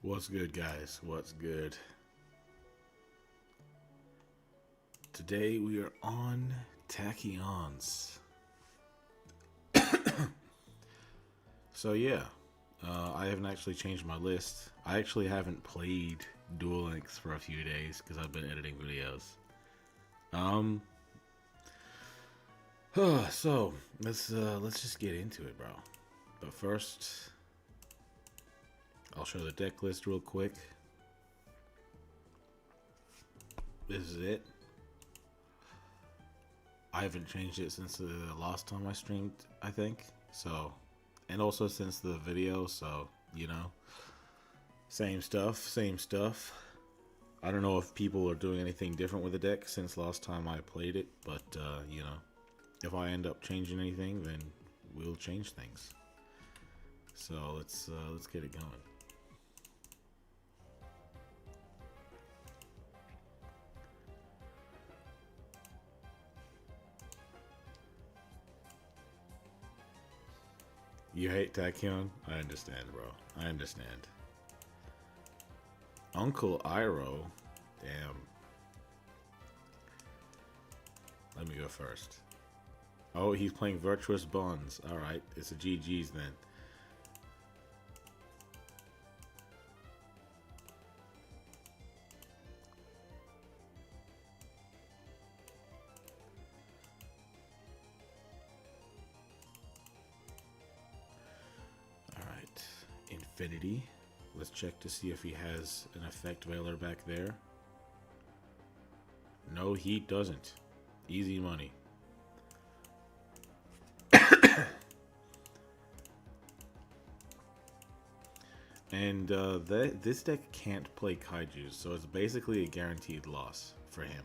What's good, guys? What's good? Today we are on Tachyons. So yeah, I haven't actually changed my list. I actually haven't played Duel Links for a few days because I've been editing videos. Um, so let's just get into it, bro. But first, I'll show the deck list real quick. This is it. I haven't changed it since the last time I streamed, I think. So, and also since the video, so, you know, same stuff, same stuff. I don't know if people are doing anything different with the deck since last time I played it, but, you know, if I end up changing anything, then we'll change things. So, let's get it going. You hate Tachyon? I understand, bro. I understand. Uncle Iroh? Damn. Let me go first. Oh, he's playing Virtuous Bonds. Alright, it's a GG's then. Alright, Infinity. Let's check to see if he has an effect veiler back there. No, he doesn't. Easy money. And this deck can't play Kaijus, so it's basically a guaranteed loss for him.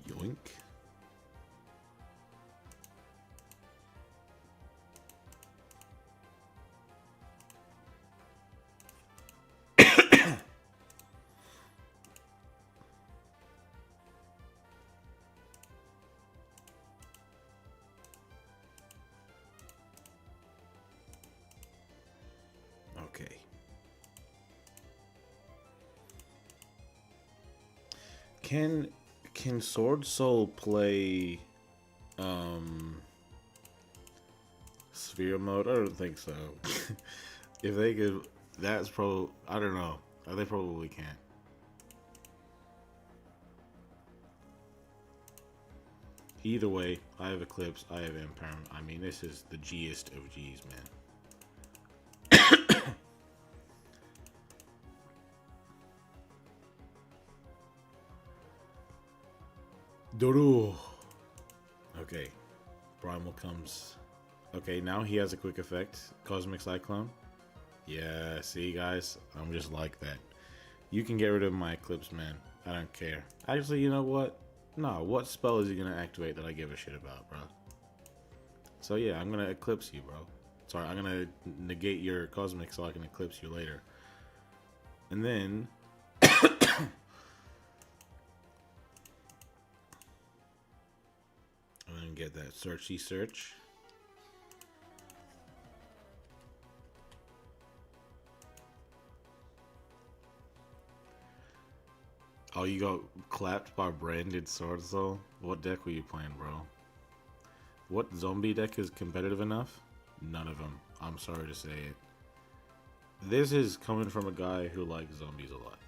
Yoink. Okay. Can Sword Soul play Sphere mode? I don't think so. If they could, that's probably, I don't know. They probably can't. Either way, I have Eclipse, I have Impairment. I mean, this is the G'est of G's, man. Doru. Okay. Primal comes. Okay, now he has a quick effect. Cosmic Cyclone. Yeah, see, guys? I'm just like that. You can get rid of my Eclipse, man. I don't care. Actually, you know what? No, what spell is he going to activate that I give a shit about, bro? So, yeah, I'm going to Eclipse you, bro. Sorry, I'm going to negate your Cosmic so I can Eclipse you later. And then... I'm going to get that Searchy Search. Oh, you got clapped by Branded Sword Soul? What deck were you playing, bro? What zombie deck is competitive enough? None of them. I'm sorry to say it. This is coming from a guy who likes zombies a lot.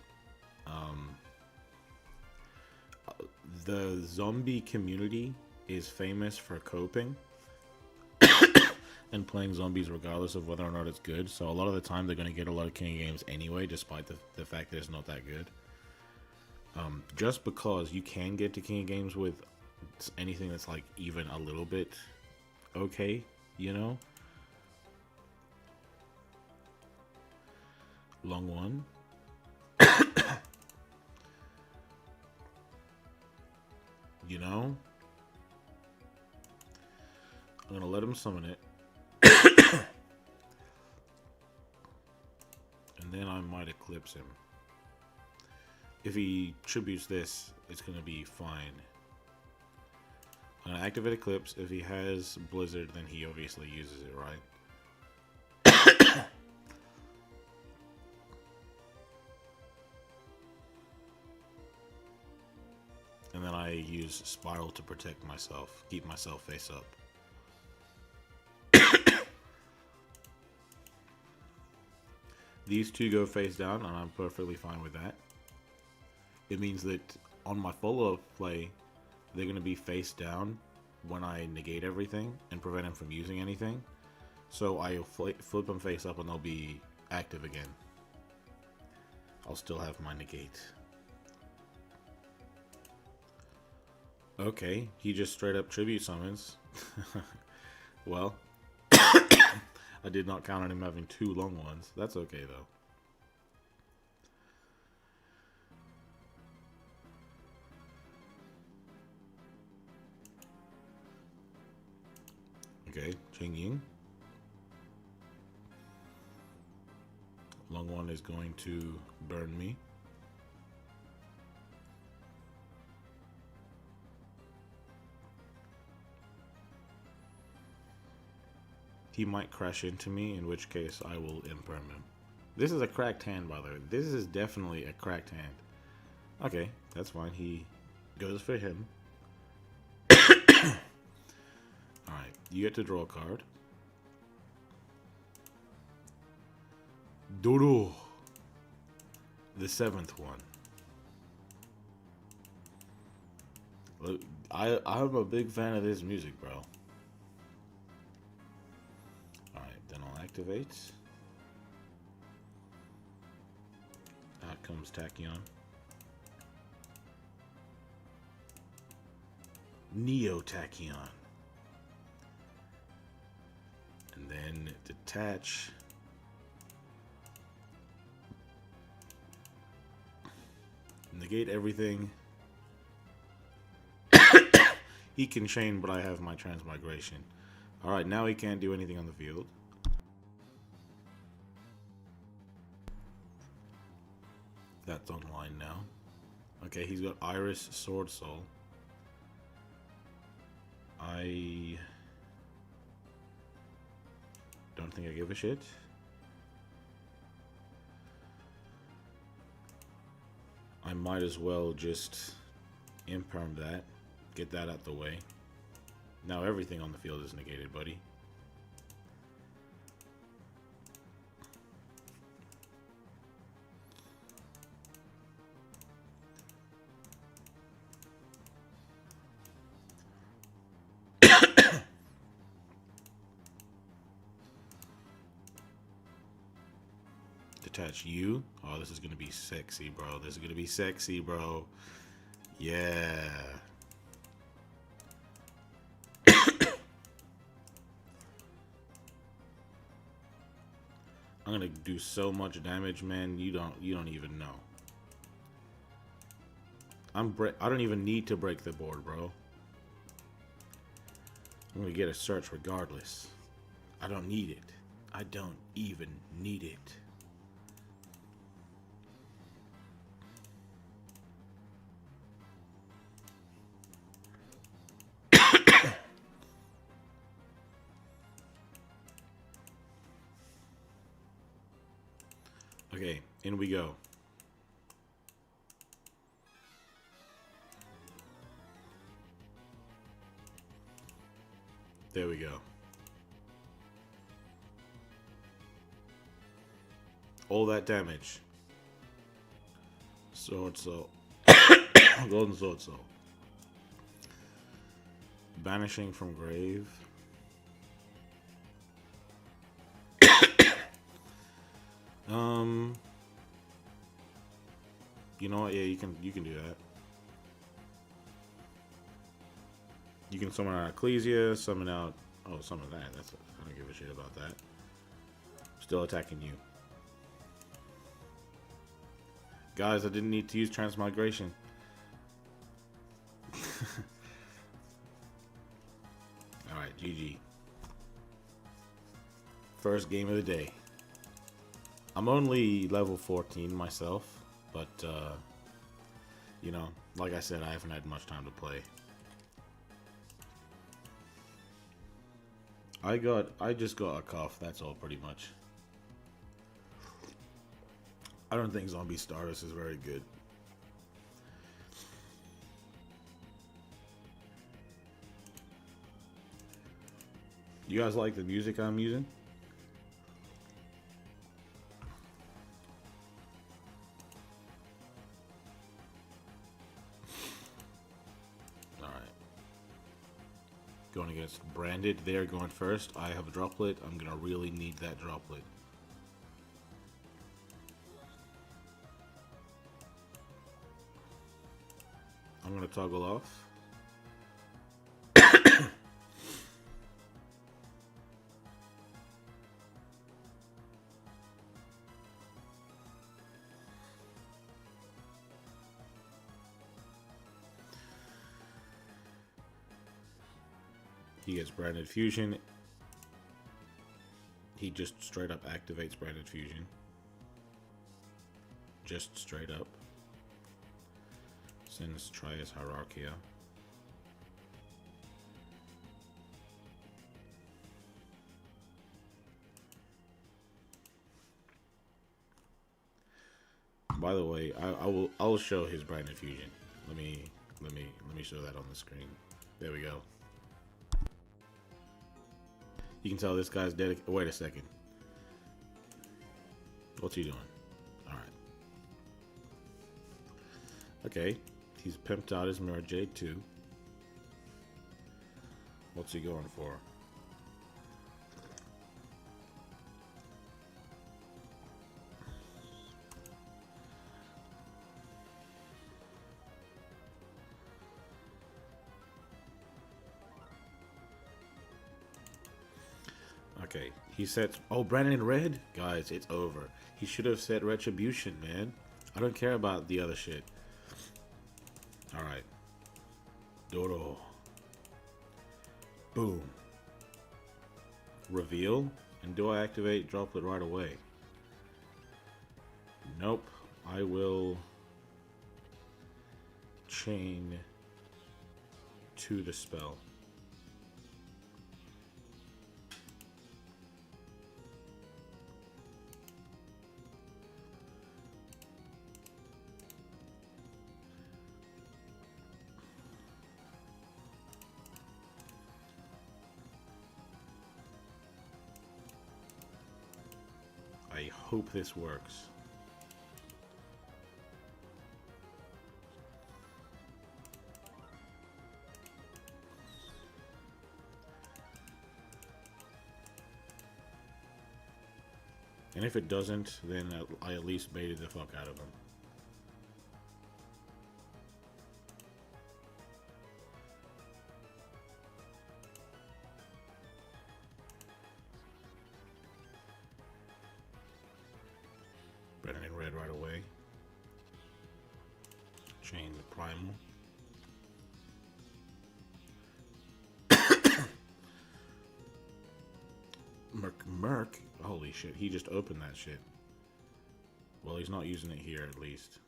The zombie community is famous for coping and playing zombies regardless of whether or not it's good. So a lot of the time they're going to get a lot of King of Games anyway, despite the fact that it's not that good. Just because you can get to King of Games with anything that's like even a little bit okay, you know? Long one. know? I'm gonna let him summon it. And then I might eclipse him. If he tributes this, it's gonna be fine. I'm gonna activate Eclipse. If he has Blizzard, then he obviously uses it, right? And then I use Spiral to protect myself, keep myself face up. These two go face down, and I'm perfectly fine with that. It means that on my follow-up play, they're going to be face down when I negate everything and prevent him from using anything. So I'll flip them face up and they'll be active again. I'll still have my negate. Okay, he just straight up tribute summons. Well, I did not count on him having two long ones. That's okay though. Okay, Ching Ying. Long one is going to burn me. He might crash into me, in which case I will imperm him. This is a cracked hand, by the way. This is definitely a cracked hand. Okay, that's fine. He goes for him. Alright, you get to draw a card. Duel. The 7th one. Look, I'm a big fan of this music, bro. Alright, then I'll activate. Out comes Tachyon. Neo Tachyon. And then detach. Negate everything. He can chain, but I have my transmigration. Alright, now he can't do anything on the field. That's online now. Okay, he's got Iris, Sword Soul. I don't think I give a shit. I might as well just imperm that. Get that out the way. Now everything on the field is negated, buddy. Detach you. Oh, this is gonna be sexy, bro. This is gonna be sexy, bro. Yeah. I'm gonna do so much damage, man. You don't even know. I don't even need to break the board, bro. I'm gonna get a search regardless. I don't need it. I don't even need it. Okay, in we go. There we go. All that damage. Sword Soul. Golden Sword Soul. Banishing from grave. You know what? Yeah, you can do that. You can summon out Ecclesia, summon out. Oh, summon that. I don't give a shit about that. Still attacking you, guys. I didn't need to use transmigration. First game of the day. I'm only level 14 myself, but you know, like I said, I haven't had much time to play. I just got a cough, that's all pretty much. I don't think Zombie Stardust is very good. You guys like the music I'm using? Going against Branded. They're going first. I have a droplet. I'm going to really need that droplet. I'm going to toggle off. He gets Branded Fusion. He just straight up activates Branded Fusion. Just straight up. Sends Trias Hierarchia. By the way, I'll show his Branded Fusion. Let me show that on the screen. There we go. You can tell this guy's dedicated. Wait a second. What's he doing? Alright. Okay. He's pimped out his Mirror Jade too. What's he going for? Okay, he sets... Oh, Brandon in red? Guys, it's over. He should have set Retribution, man. I don't care about the other shit. Alright. Doro. Boom. Reveal. And do I activate Droplet right away? Nope. I will... chain to the spell. I hope this works. And if it doesn't, then I at least baited the fuck out of him. Brennan in red right away. Chain the primal. Merc? Holy shit, he just opened that shit. Well, he's not using it here at least.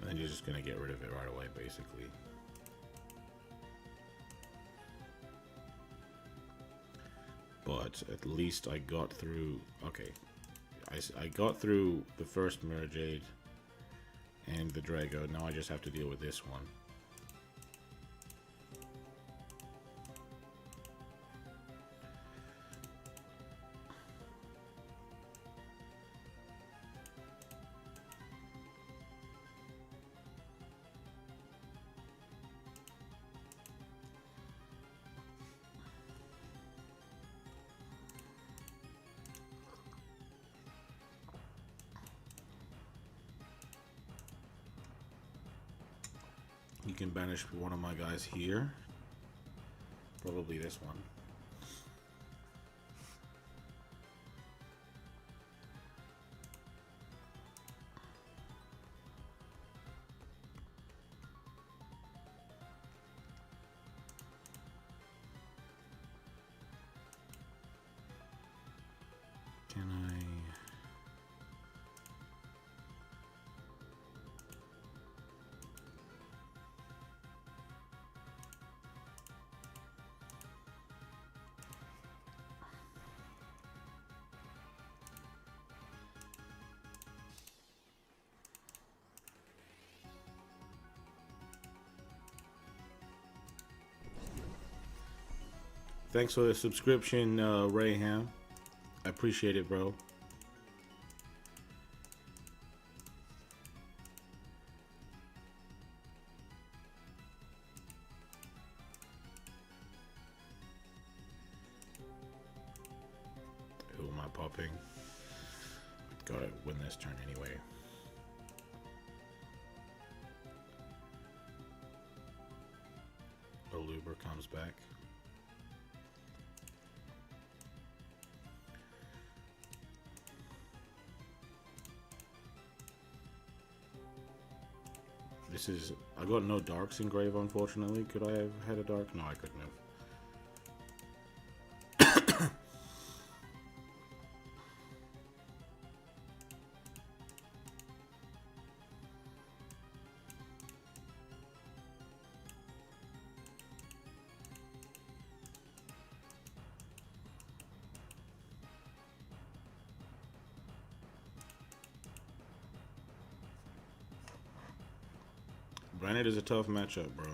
And you're just gonna get rid of it right away, basically. But at least I got through. Okay, I got through the first Mirror Jade and the Drago. Now I just have to deal with this one. You can banish one of my guys here. Probably this one. Can I... Thanks for the subscription, Rayham. I appreciate it, bro. Who am I popping? Gotta win this turn anyway. Oluber comes back. This is... I got no darks in grave, unfortunately. Could I have had a dark? No, I couldn't have. Granted is a tough matchup, bro.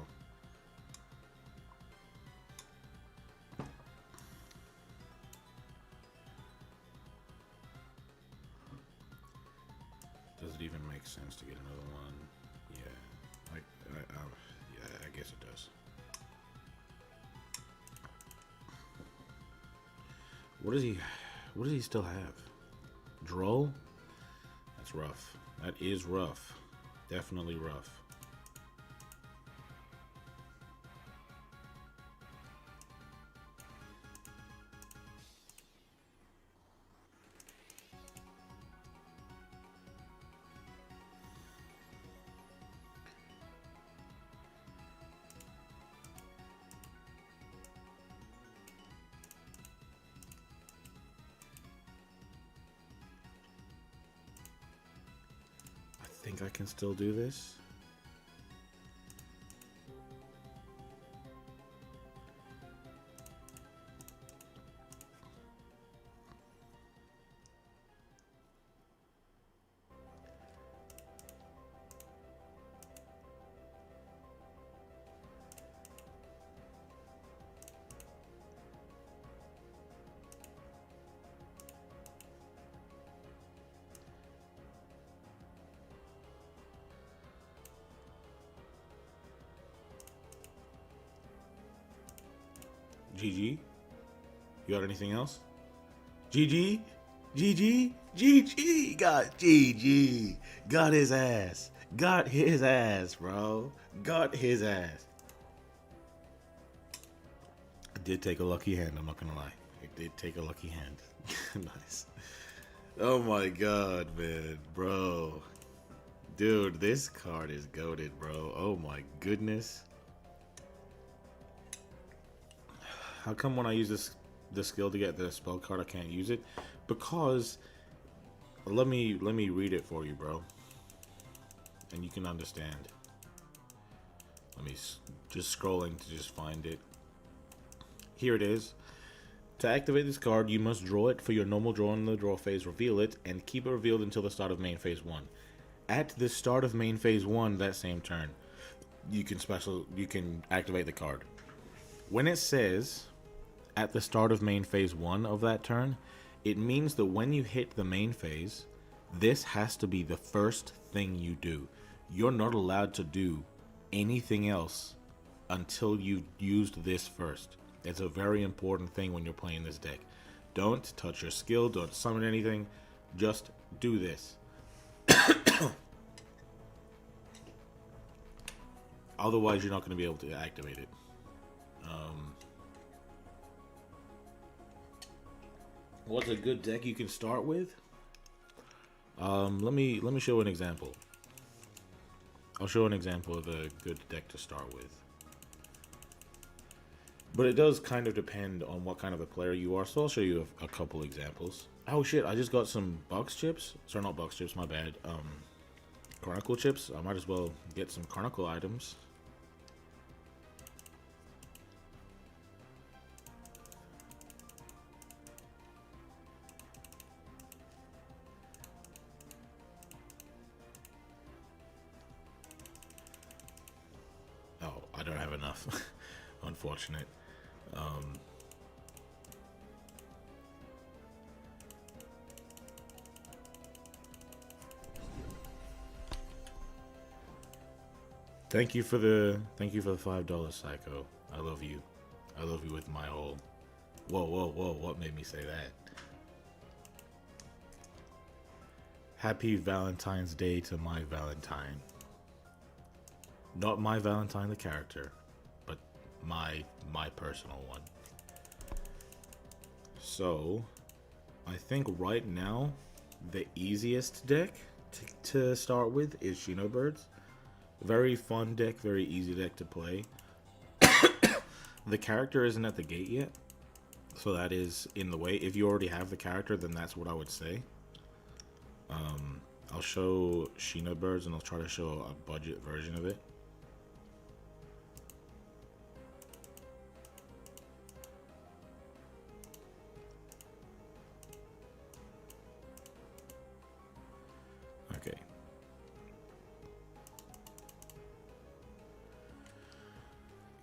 Does it even make sense to get another one? Yeah, yeah, I guess it does. What does he still have? Duel? That's rough. That is rough. Definitely rough. I think I can still do this. GG. You got anything else? GG? GG? GG? Got GG. Got his ass. Got his ass, bro. Got his ass. I did take a lucky hand, I'm not gonna lie. It did take a lucky hand. Nice. Oh my god, man. Bro. Dude, this card is goated, bro. Oh my goodness. How come when I use this skill to get the spell card I can't use it? Because let me read it for you, bro, and you can understand. Let me just scrolling to just find it. Here it is. To activate this card, you must draw it for your normal draw in the draw phase, reveal it, and keep it revealed until the start of main phase 1. At the start of main phase 1, that same turn, you can activate the card. When it says at the start of main phase 1 of that turn, it means that when you hit the main phase, this has to be the first thing you do. You're not allowed to do anything else until you've used this first. It's a very important thing when you're playing this deck. Don't touch your skill, don't summon anything, just do this. Otherwise, you're not going to be able to activate it. What's a good deck you can start with? Let me show an example. I'll show an example of a good deck to start with. But it does kind of depend on what kind of a player you are, so I'll show you a couple examples. Oh shit, I just got some box chips. Sorry, not box chips, my bad. Chronicle chips. I might as well get some Chronicle items. Oh, I don't have enough. Unfortunate. Thank you for the $5, Psycho. I love you. I love you with my whole. Whoa, whoa, whoa! What made me say that? Happy Valentine's Day to my Valentine. Not my Valentine the character, but my personal one. So, I think right now the easiest deck to start with is Shinobirds. Very fun deck, very easy deck to play. The character isn't at the gate yet, so that is in the way. If you already have the character, then that's what I would say. I'll show Shinobirds and I'll try to show a budget version of it. Okay.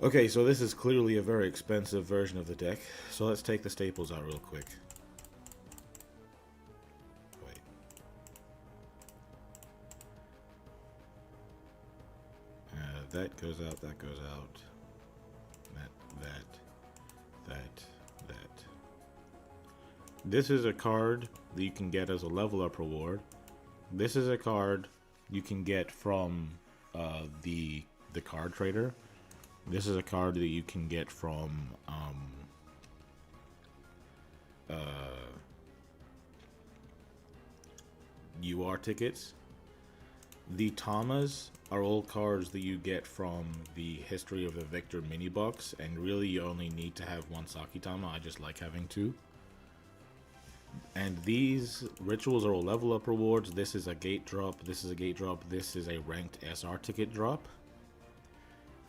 Okay, so this is clearly a very expensive version of the deck. So let's take the staples out real quick. Wait. That goes out, that goes out. That. This is a card that you can get as a level up reward. This is a card you can get from the card trader. This is a card that you can get from UR tickets. The Tamas are all cards that you get from the History of the Victor mini box, and really you only need to have one Sakitama. I just like having two. And these rituals are all level up rewards. This is a gate drop, this is a gate drop, this is a ranked SR ticket drop.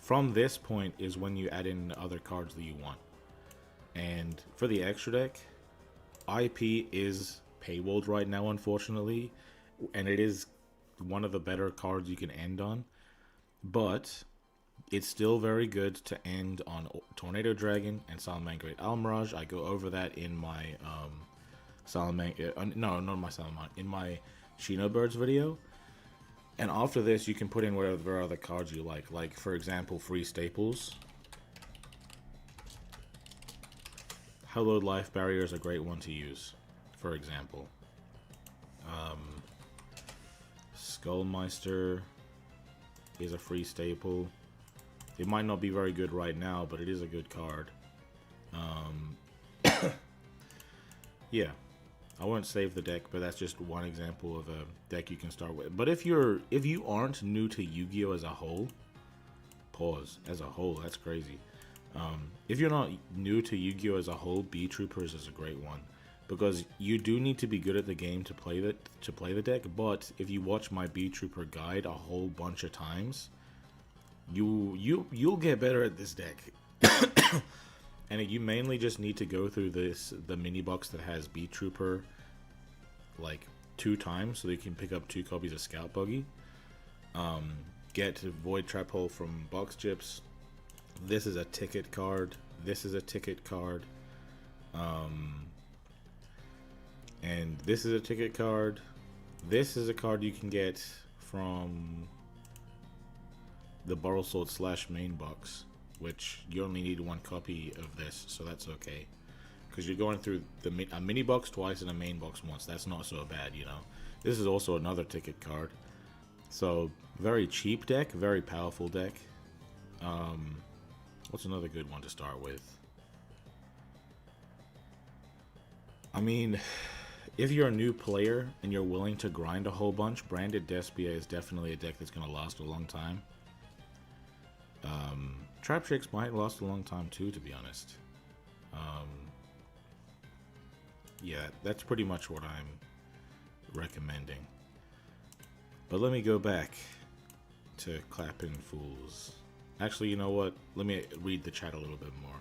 From this point is when you add in other cards that you want. And for the extra deck, IP is paywalled right now, unfortunately, and it is one of the better cards you can end on, but it's still very good to end on Tornado Dragon and Salamangreat Great Almirage. I go over that in my in my Shinobirds video. And after this, you can put in whatever other cards you like. Like, for example, free staples. Hallowed Life Barrier is a great one to use, for example. Skullmeister is a free staple. It might not be very good right now, but it is a good card. Yeah. I won't save the deck, but that's just one example of a deck you can start with. But if you aren't new to Yu-Gi-Oh as a whole, as a whole, that's crazy. If you're not new to Yu-Gi-Oh as a whole, B Troopers is a great one, because you do need to be good at the game to play the deck. But if you watch my B Trooper guide a whole bunch of times, you'll get better at this deck. And you mainly just need to go through the mini box that has B Trooper like 2 times, so you can pick up 2 copies of Scout Buggy. Get Void Trap Hole from box chips. This is a ticket card. This is a ticket card. And this is a ticket card. This is a card you can get from the Borrow Sword / main box, which you only need 1 copy of this, so that's okay. Because you're going through a mini box twice and a main box once. That's not so bad, you know. This is also another ticket card. So, very cheap deck, very powerful deck. What's another good one to start with? I mean, if you're a new player and you're willing to grind a whole bunch, Branded Despia is definitely a deck that's going to last a long time. Trap Shakes might last a long time too, to be honest. Yeah, that's pretty much what I'm recommending. But let me go back to Clapping Fools. Actually, you know what? Let me read the chat a little bit more.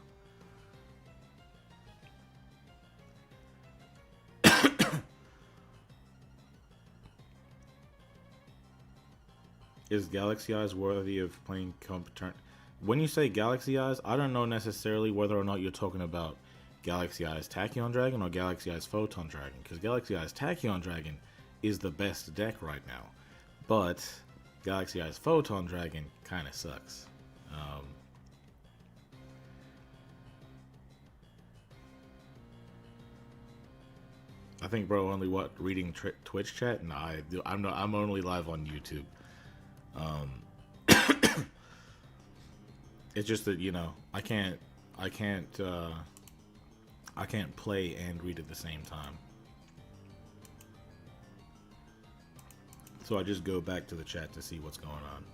Is Galaxy Eyes worthy of playing turn? When you say Galaxy Eyes, I don't know necessarily whether or not you're talking about Galaxy Eyes Tachyon Dragon or Galaxy Eyes Photon Dragon, because Galaxy Eyes Tachyon Dragon is the best deck right now, but Galaxy Eyes Photon Dragon kind of sucks. I think, bro, only reading Twitch chat? No, I'm only live on YouTube. It's just that, you know, I can't play and read at the same time. So I just go back to the chat to see what's going on.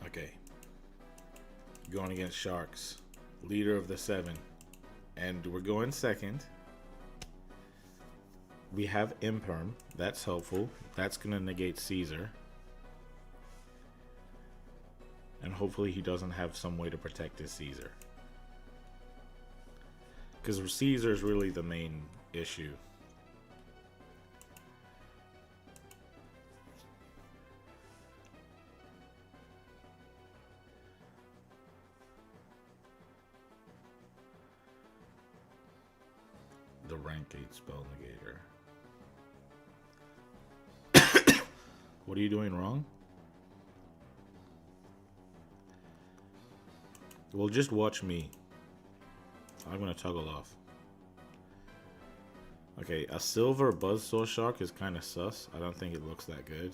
Okay. Going against Sharks. Leader of the 7. And we're going second. We have Imperm. That's helpful. That's going to negate Caesar. And hopefully he doesn't have some way to protect his Caesar. Because Caesar is really the main issue. The rank 8 spell negator. What are you doing wrong? Well, just watch me. I'm gonna toggle off. Okay, a silver buzzsaw shark is kind of sus. I don't think it looks that good.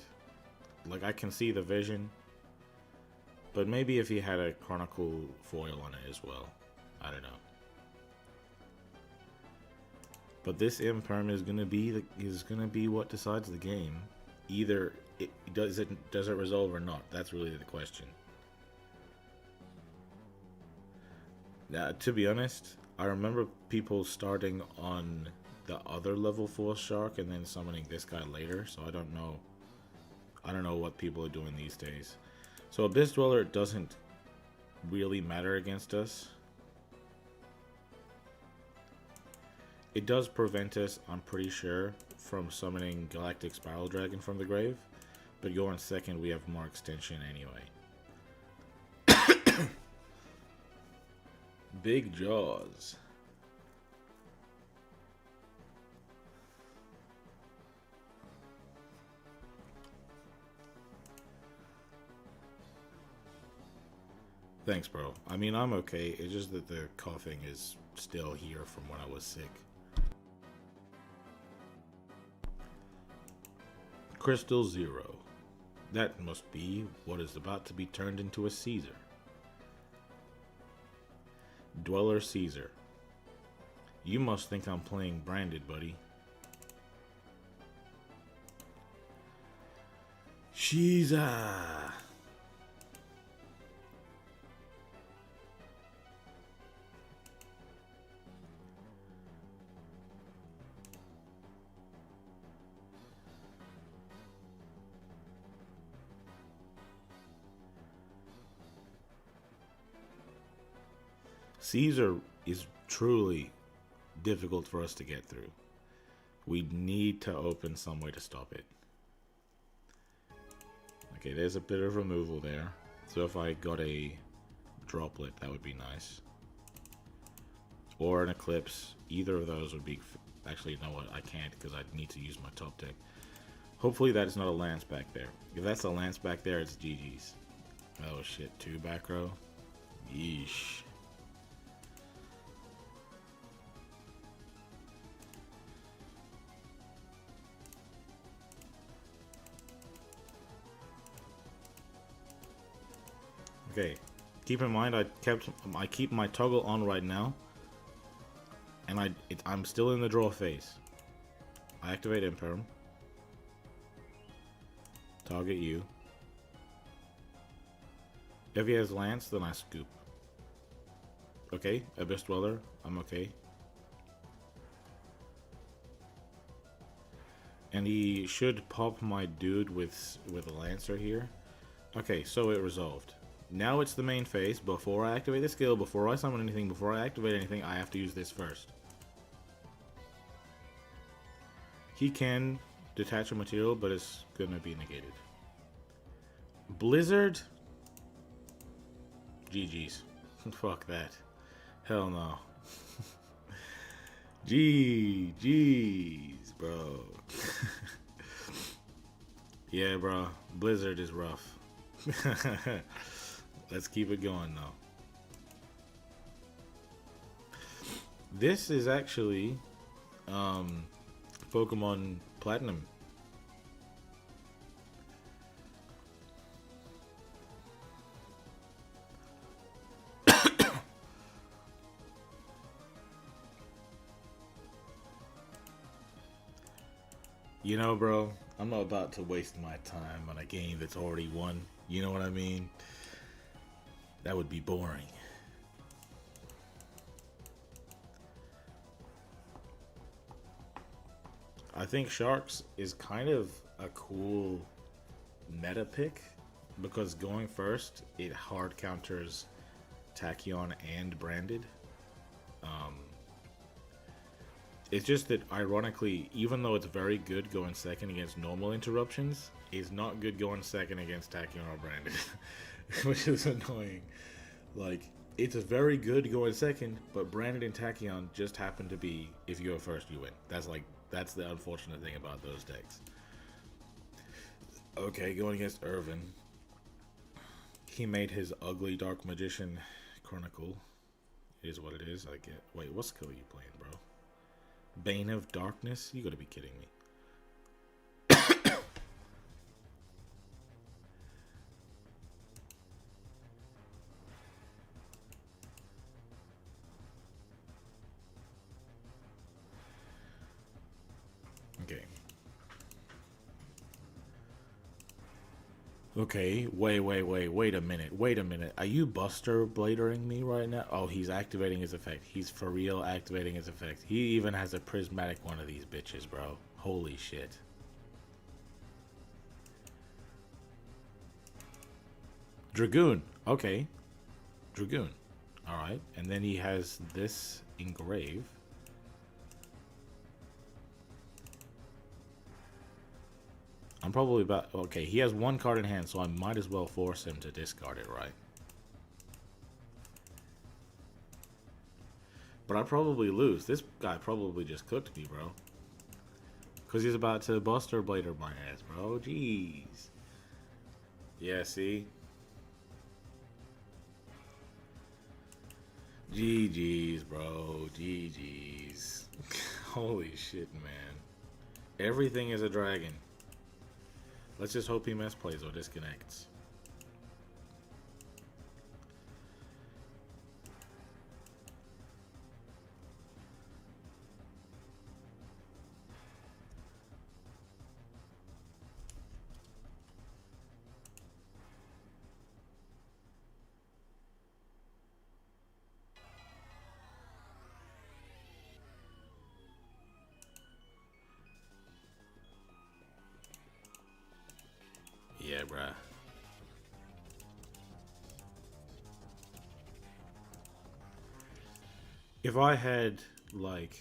Like, I can see the vision, but maybe if he had a chronicle foil on it as well. I don't know. But this Imperm is gonna be what decides the game. Either does it resolve or not? That's really the question. Now, to be honest, I remember people starting on the other level 4 shark and then summoning this guy later, so I don't know. I don't know what people are doing these days. So Abyss Dweller doesn't really matter against us. It does prevent us, I'm pretty sure, from summoning Galactic Spiral Dragon from the grave. But going second, we have more extension anyway. Big Jaws. Thanks, bro. I mean, I'm okay. It's just that the coughing is still here from when I was sick. Crystal Zero. That must be what is about to be turned into a Caesar. Dweller Caesar. You must think I'm playing branded, buddy. Caesar. Caesar is truly difficult for us to get through. We need to open some way to stop it. Okay, there's a bit of removal there. So if I got a droplet, that would be nice. Or an eclipse. Either of those would be... Actually, you know what? I can't because I need to use my top deck. Hopefully that is not a lance back there. If that's a lance back there, it's GG's. Oh shit, 2 back row? Yeesh. Okay, keep in mind I keep my toggle on right now, and I'm still in the draw phase. I activate Imperm. Target you. If he has Lance, then I scoop. Okay, Abyss Dweller, I'm okay. And he should pop my dude with a Lancer here. Okay, so it resolved. Now it's the main phase. Before I activate the skill, before I summon anything, before I activate anything, I have to use this first. He can detach a material, but it's gonna be negated. Blizzard? GG's. Fuck that. Hell no. GG's, bro. Yeah, bro. Blizzard is rough. Let's keep it going, though. This is actually Pokemon Platinum. You know, bro, I'm not about to waste my time on a game that's already won. You know what I mean? That would be boring. I think Sharks is kind of a cool meta pick because going first, it hard counters Tachyon and Branded. It's just that, ironically, even though it's very good going second against normal interruptions, it's not good going second against Tachyon or Branded, which is annoying. Like, it's very good going second, but Branded and Tachyon just happen to be, if you go first, you win. That's the unfortunate thing about those decks. Okay, going against Irvin. He made his ugly Dark Magician Chronicle. It is what it is, I get. Wait, what skill are you playing, bro? Bane of Darkness? You gotta be kidding me. Okay. Okay, wait a minute. Are you Buster Bladering me right now? Oh, he's activating his effect. He's for real activating his effect. He even has a prismatic one of these bitches, bro. Holy shit. Dragoon. Okay. Dragoon. Alright. And then he has this Engrave. I'm probably about... Okay, he has one card in hand, so I might as well force him to discard it, right? But I probably lose. This guy probably just cooked me, bro. Because he's about to Buster Blader my ass, bro. Jeez. Yeah, see? GG's, bro. GG's. Holy shit, man. Everything is a dragon. Let's just hope he misplays or disconnects. Yeah, bruh. If I had, like,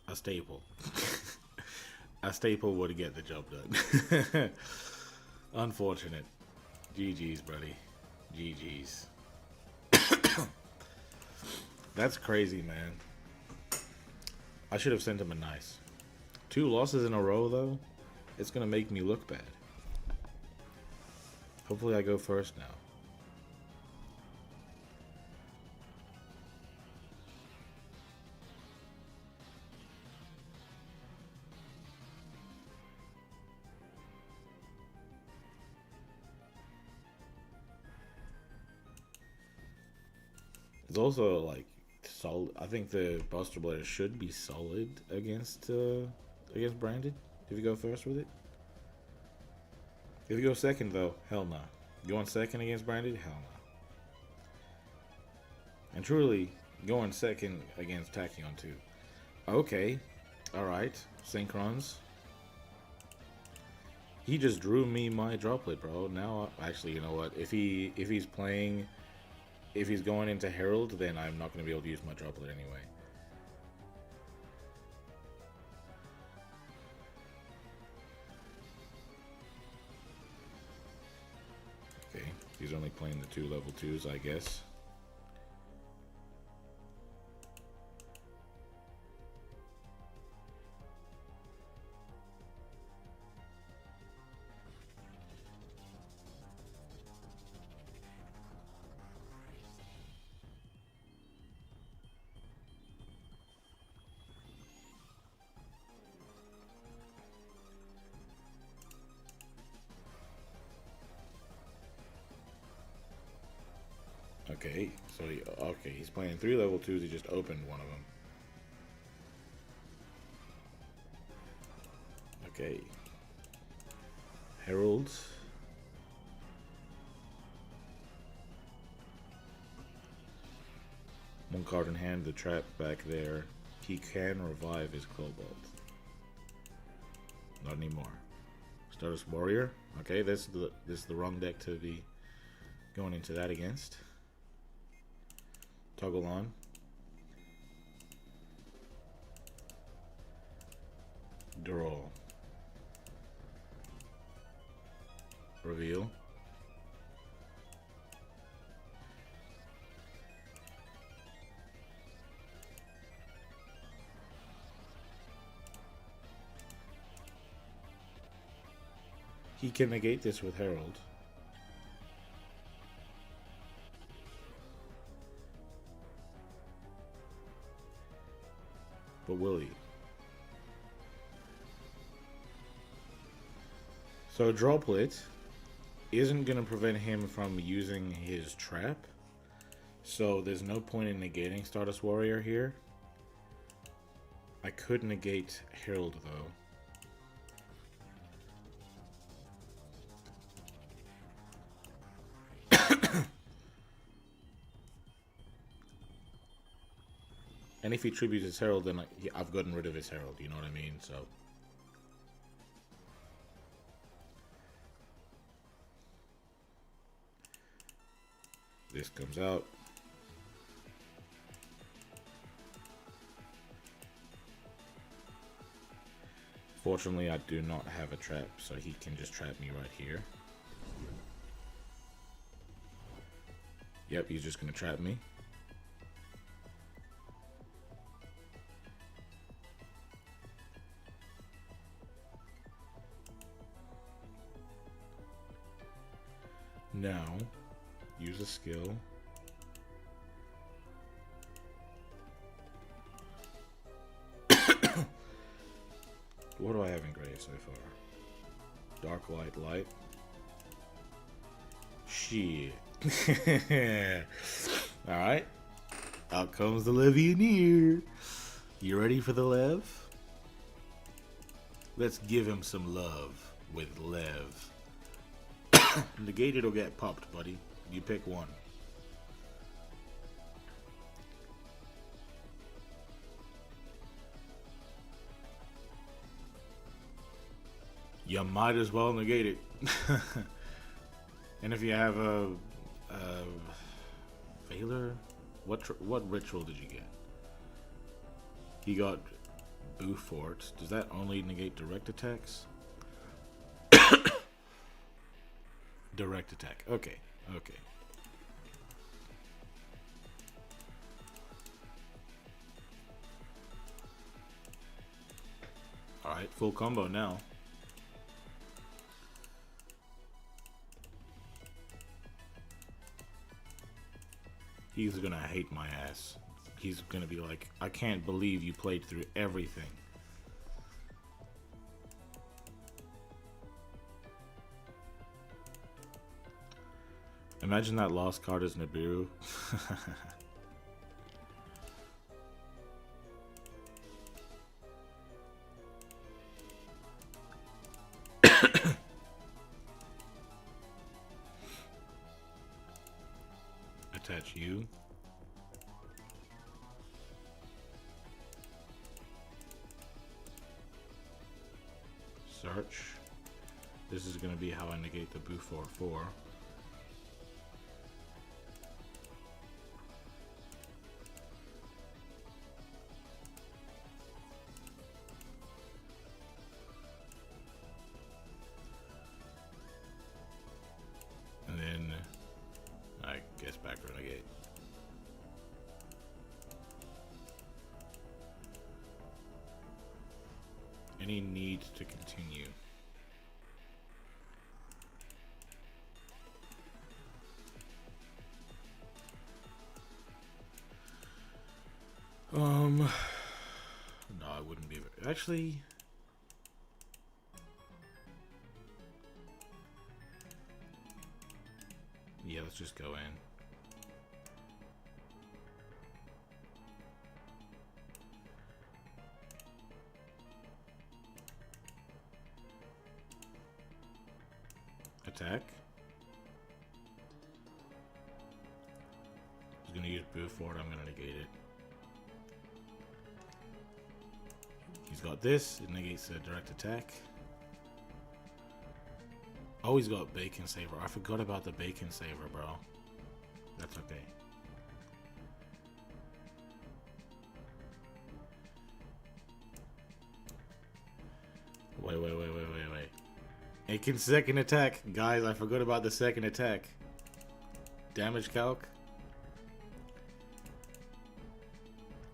a staple, a staple would get the job done. Unfortunate. GG's, buddy. GG's. That's crazy, man. I should have sent him a nice. 2 losses in a row, though. It's gonna make me look bad. Hopefully I go first now. It's also like solid. I think the Buster Blader should be solid against Branded. If you go first with it. If you go second though, hell no. Going second against Branded, hell no. And truly, going second against Tachyon too. Okay, all right, Synchrons. He just drew me my droplet, bro. Now, actually, you know what? If he's going into Herald, then I'm not gonna be able to use my droplet anyway. Okay, he's only playing the 2 level 2s, I guess. Okay, so he's playing 3 level 2s. He just opened one of them. Okay, Heralds. One card in hand, the trap back there. He can revive his Cobalt. Not anymore. Stardust Warrior. Okay, this is the wrong deck to be going into that against. Toggle on. Duel. Reveal. He can negate this with Herald. But will he? So Droplet isn't going to prevent him from using his trap. So there's no point in negating Stardust Warrior here. I could negate Herald though. And if he tributes his Herald, then I've gotten rid of his Herald, you know what I mean? So this comes out. Fortunately, I do not have a trap, so he can just trap me right here. Yep, he's just gonna trap me. Now, use a skill. What do I have in grave so far? Dark light, light. Shit. Alright. Out comes the Legionnaire. You ready for the Lev? Let's give him some love with Lev. Negated or get popped, buddy. You pick one. You might as well negate it. And if you have a Veiler, what ritual did you get? He got Bufort. Does that only negate direct attacks? Direct attack. Okay. Okay. Alright, full combo now. He's gonna hate my ass. He's gonna be like, I can't believe you played through everything. Imagine that lost card is Nibiru. search you. Search. This is going to be how I negate the boo 4/4. And then I guess back renegade. Any need to continue? No, I wouldn't be. Actually, yeah, let's just go in. Attack. He's gonna use boo for it. I'm gonna negate it. He's got this. It negates a direct attack. Oh, he's got Bacon Saver. I forgot about the Bacon Saver, bro. That's okay. Wait. It can second attack. Guys, I forgot about the second attack. Damage calc.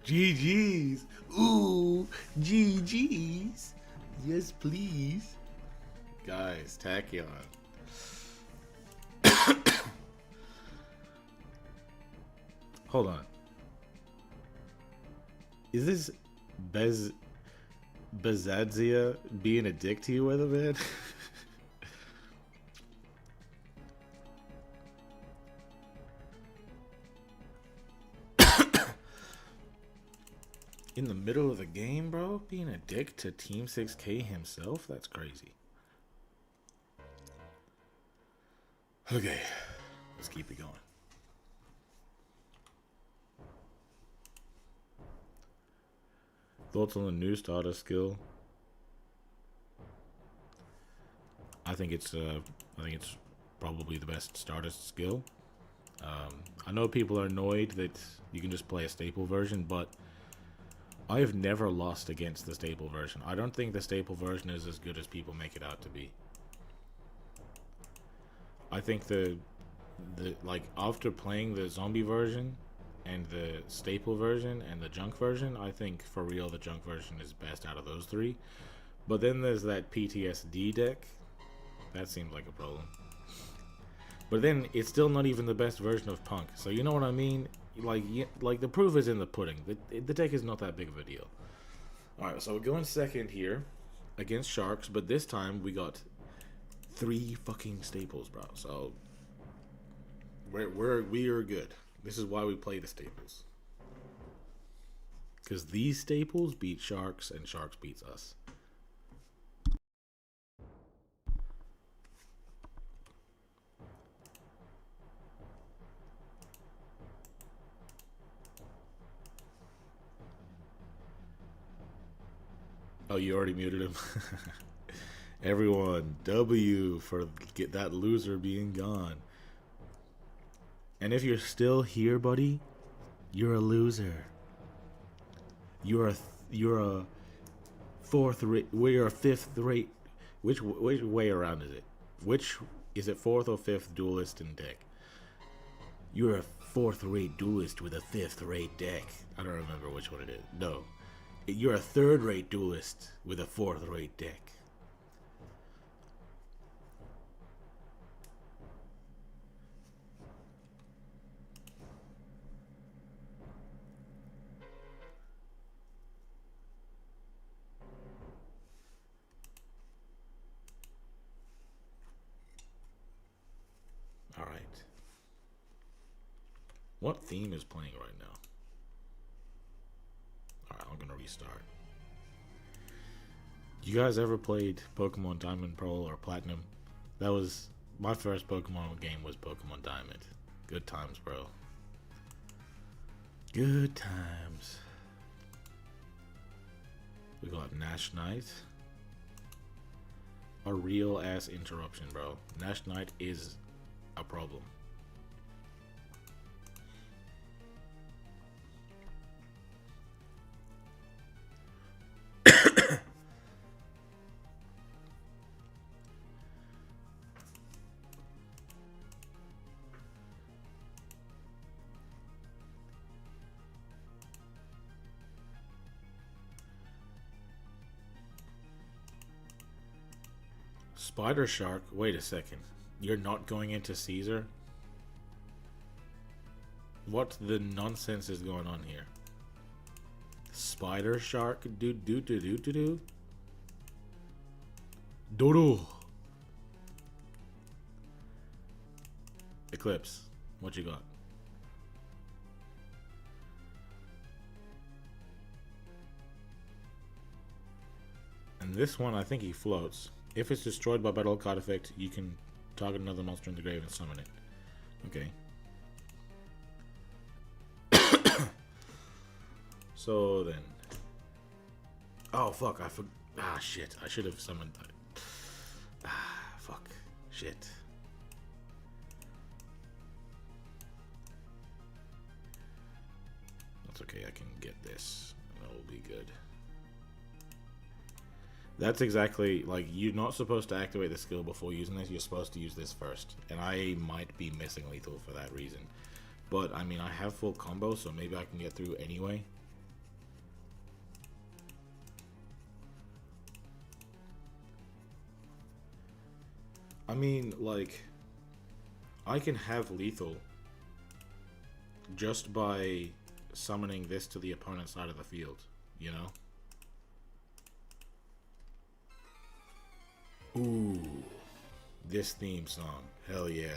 GG's. Ooh, GG's. Yes, please. Guys, Tachyon. Hold on. Is this Bezadzia being a dick to you, Weatherman? In the middle of the game, bro? Being a dick to Team 6K himself? That's crazy. Okay, let's keep it going. Thoughts on the new starter skill? I think it's probably the best starter skill. I know people are annoyed that you can just play a staple version, but I've never lost against the staple version. I don't think the staple version is as good as people make it out to be. I think the like after playing the zombie version and the staple version and the junk version, I think for real the junk version is best out of those three. But then there's that PTSD deck. That seems like a problem. But then it's still not even the best version of Punk. So you know what I mean? Like the proof is in the pudding. The deck is not that big of a deal. Alright, so we're going second here against Sharks, but this time we got 3 fucking staples, bro. So we are good. This is why we play the staples. Because these staples beat Sharks and Sharks beats us. Oh, you already muted him? Everyone, W for get that loser being gone. And if you're still here, buddy, you're a loser. You're a fourth rate. We're a fifth rate. Which way around is it? Which is it? Fourth or fifth duelist in deck? You're a fourth rate duelist with a fifth rate deck. I don't remember which one it is. No. You're a third rate duelist with a fourth rate deck. All right. What theme is playing right now? Alright, I'm gonna restart. You guys ever played Pokemon Diamond Pearl or Platinum? That was my first Pokemon game was Pokemon Diamond. Good times, bro. Good times. We got Nash Knight. A real ass interruption, bro. Nash Knight is a problem. Spider Shark? Wait a second. You're not going into Caesar? What the nonsense is going on here? Spider Shark? Do. Dodo. Eclipse. What you got? And this one, I think he floats. If it's destroyed by battle card effect, you can target another monster in the grave and summon it. Okay. So then. Oh fuck! I forgot. Ah shit! I should have summoned. Ah fuck! Shit. That's okay. I can get this. That will be good. That's exactly, like, you're not supposed to activate the skill before using this. You're supposed to use this first. And I might be missing lethal for that reason. But, I mean, I have full combo, so maybe I can get through anyway. I mean, like, I can have lethal just by summoning this to the opponent's side of the field, you know? Ooh, this theme song. Hell yeah.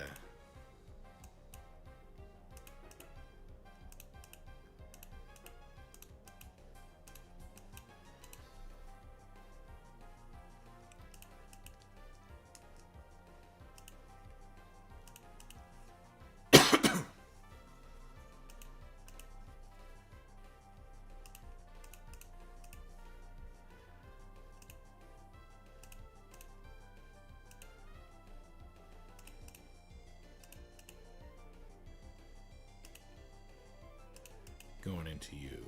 Going into you.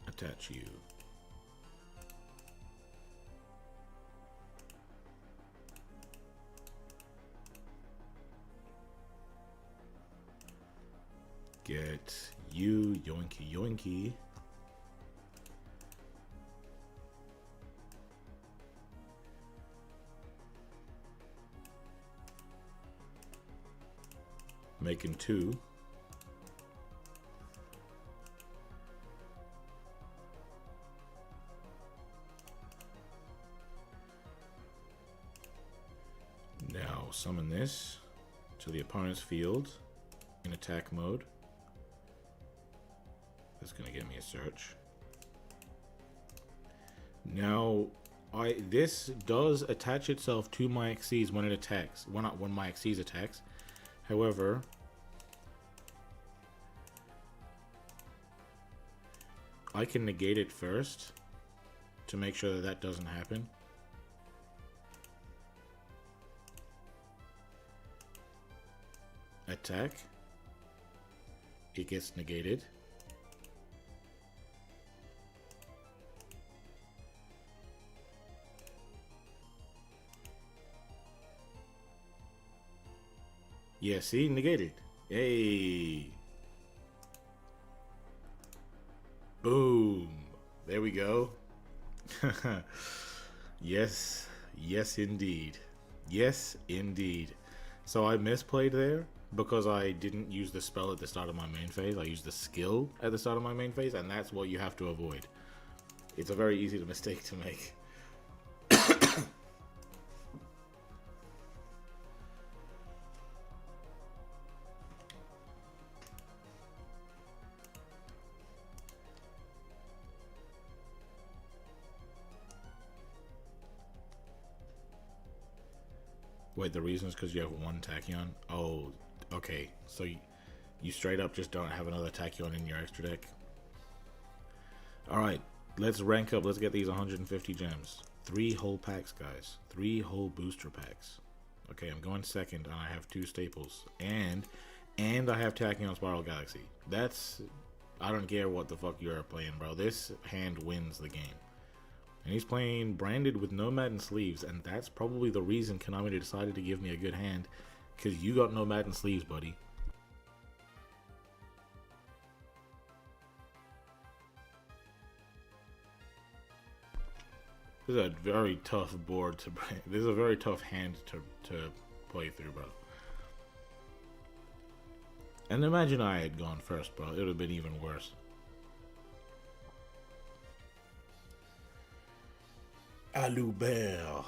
Attach you. Get you, yoinky yoinky. Making two. Now summon this to the opponent's field in attack mode. That's gonna get me a search. Now this does attach itself to my Xyz when it attacks. When my Xyz attacks. However, I can negate it first to make sure that that doesn't happen. Attack. It gets negated. Yeah, see? Negated. Hey. Boom. There we go. Yes. Yes, indeed. Yes, indeed. So I misplayed there because I didn't use the spell at the start of my main phase. I used the skill at the start of my main phase, and that's what you have to avoid. It's a very easy mistake to make. Wait, the reason is because you have one Tachyon? Oh, okay. So you straight up just don't have another Tachyon in your extra deck? Alright, let's rank up. Let's get these 150 gems. 3 whole packs, guys. 3 whole booster packs. Okay, I'm going second, and I have 2 staples. And I have Tachyon Spiral Galaxy. That's... I don't care what the fuck you're playing, bro. This hand wins the game. And he's playing branded with Nomad and sleeves, and that's probably the reason Konami decided to give me a good hand, because you got Nomad and sleeves, buddy. This is a very tough board to bring. This is a very tough hand to play through, bro. And imagine I had gone first, bro. It would have been even worse. Alubert.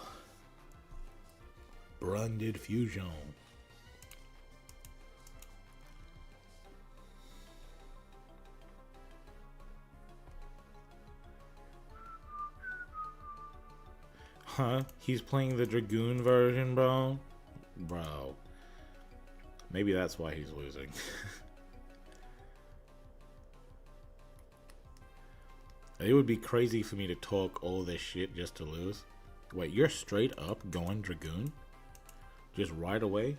Branded Fusion. Huh? He's playing the Dragoon version, bro? Bro. Maybe that's why he's losing. It would be crazy for me to talk all this shit just to lose. Wait, you're straight up going Dragoon? Just right away?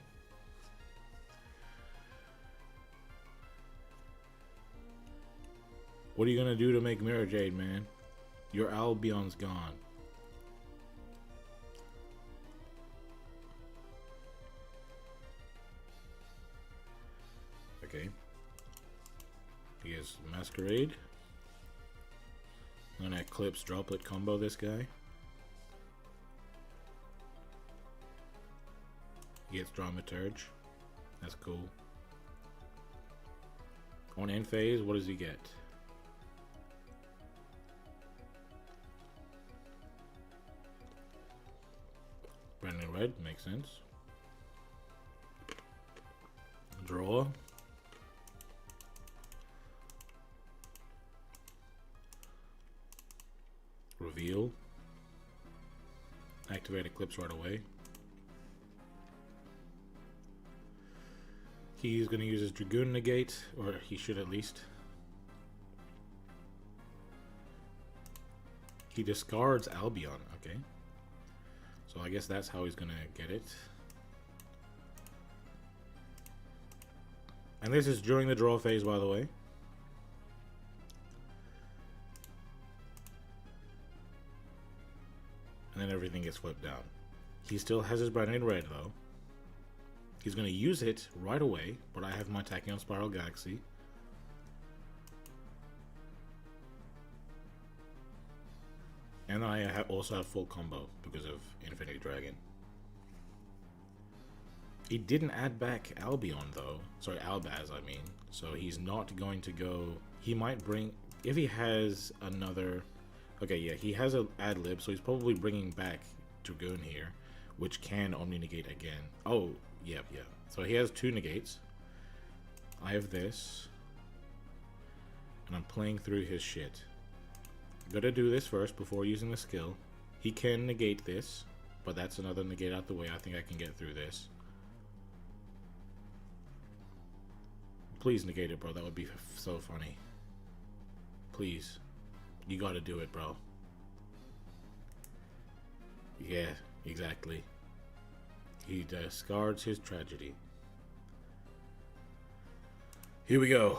What are you gonna do to make Mirror Jade, man? Your Albion's gone. Okay. He has Masquerade. I'm gonna Eclipse Droplet combo this guy. He gets Dramaturge. That's cool. On end phase, what does he get? Branded Red, makes sense. Draw. Reveal. Activate Eclipse right away. He's going to use his Dragoon Negate, or he should at least. He discards Albion, okay. So I guess that's how he's going to get it. And this is during the draw phase, by the way. And then everything gets flipped down. He still has his Branded Red, though. He's going to use it right away, but I have my Tachyon Spiral Galaxy. And I also have full combo because of Infinity Dragon. He didn't add back Albion, though. Sorry, Albaz, I mean. So he's not going to go... He might bring... If he has another... Okay, yeah, he has an ad-lib, so he's probably bringing back Dragoon here, which can Omni-Negate again. Oh, yeah. So he has 2 negates. I have this. And I'm playing through his shit. Gotta do this first before using the skill. He can negate this, but that's another negate out the way. I think I can get through this. Please negate it, bro. That would be so funny. Please. You gotta do it, bro. Yeah, exactly. He discards his tragedy. Here we go.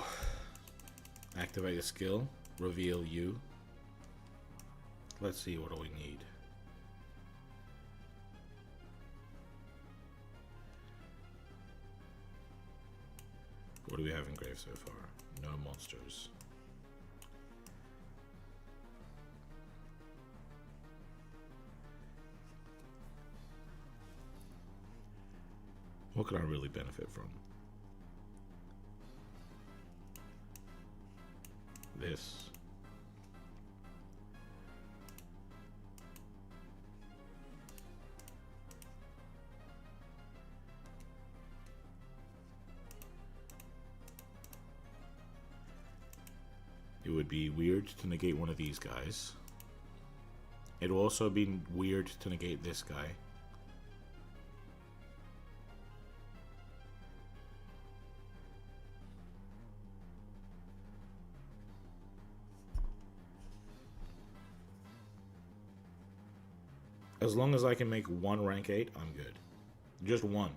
Activate a skill. Reveal you. Let's see, what do we need? What do we have in grave so far? No monsters. What could I really benefit from? This. It would be weird to negate one of these guys. It will also be weird to negate this guy. As long as I can make one rank 8, I'm good. Just one.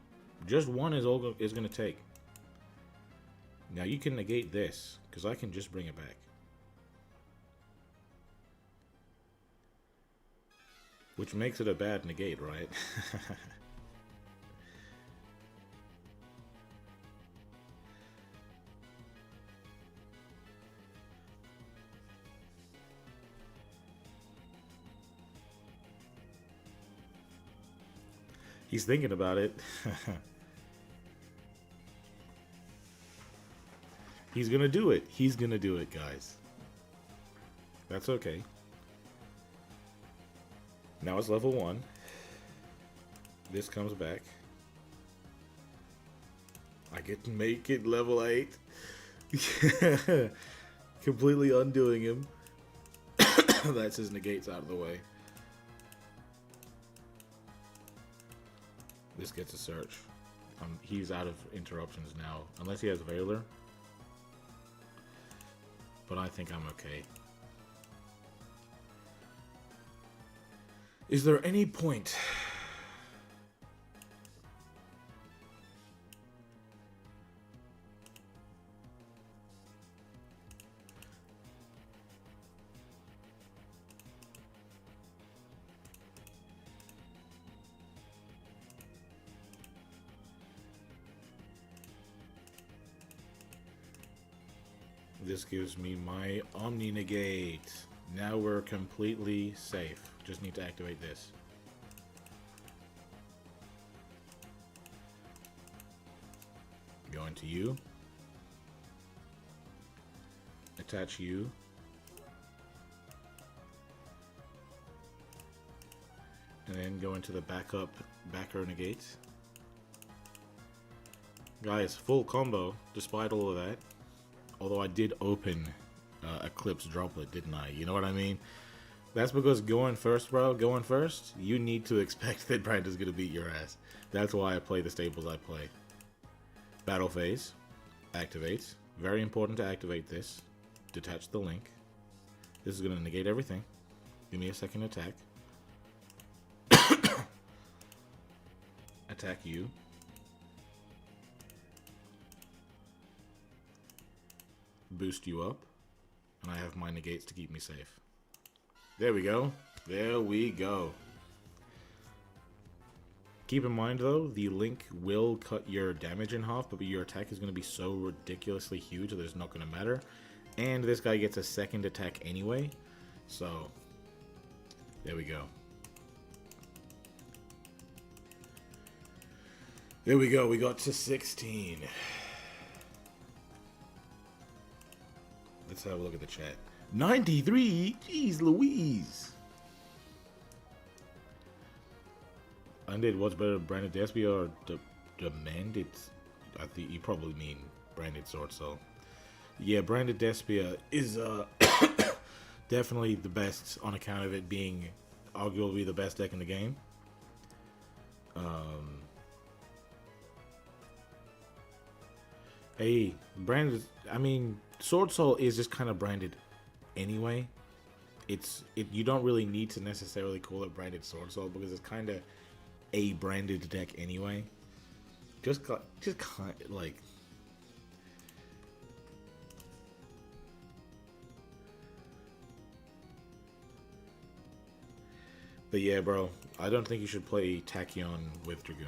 Just one is all is going to take. Now you can negate this, because I can just bring it back. Which makes it a bad negate, right? He's thinking about it. He's gonna do it. He's gonna do it, guys. That's okay. Now it's level 1. This comes back. I get to make it level 8. Completely undoing him. That's his negates out of the way. This gets a search. He's out of interruptions now. Unless he has Veiler. But I think I'm okay. Is there any point? This gives me my Omni Negate. Now we're completely safe. Just need to activate this. Go into you. Attach you. And then go into the backer negate. Guys, full combo despite all of that. Although I did open Eclipse Droplet, didn't I? You know what I mean? That's because going first, bro, going first, you need to expect that Brand is going to beat your ass. That's why I play the staples I play. Battle phase. Activate. Very important to activate this. Detach the link. This is going to negate everything. Give me a second attack. Attack you. Boost you up. And I have my negates to keep me safe. There we go. There we go. Keep in mind though, the link will cut your damage in half, but your attack is going to be so ridiculously huge that it's not going to matter. And this guy gets a second attack anyway. So, there we go. There we go. We got to 16. Let's have a look at the chat. 93? Jeez Louise. Undead, what's better, Branded Despia or Demanded? I think you probably mean Branded Sword Soul. Yeah, Branded Despia is definitely the best on account of it being arguably the best deck in the game. Hey, Branded, I mean, Sword Soul is just kind of branded anyway. You don't really need to necessarily call it Branded Sword Soul because it's kind of a branded deck anyway. Just kind of like. But yeah, bro, I don't think you should play Tachyon with Dragoon.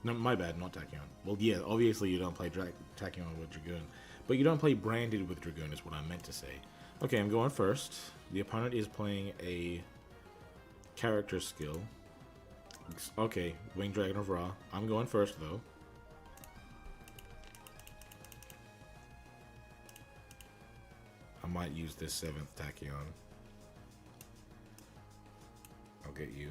No, my bad, not Tachyon. Well, yeah, obviously you don't play Tachyon with Dragoon. But you don't play Branded with Dragoon is what I meant to say. Okay, I'm going first. The opponent is playing a character skill. Okay, Winged Dragon of Ra. I'm going first, though. I might use this 7th Tachyon. I'll get you.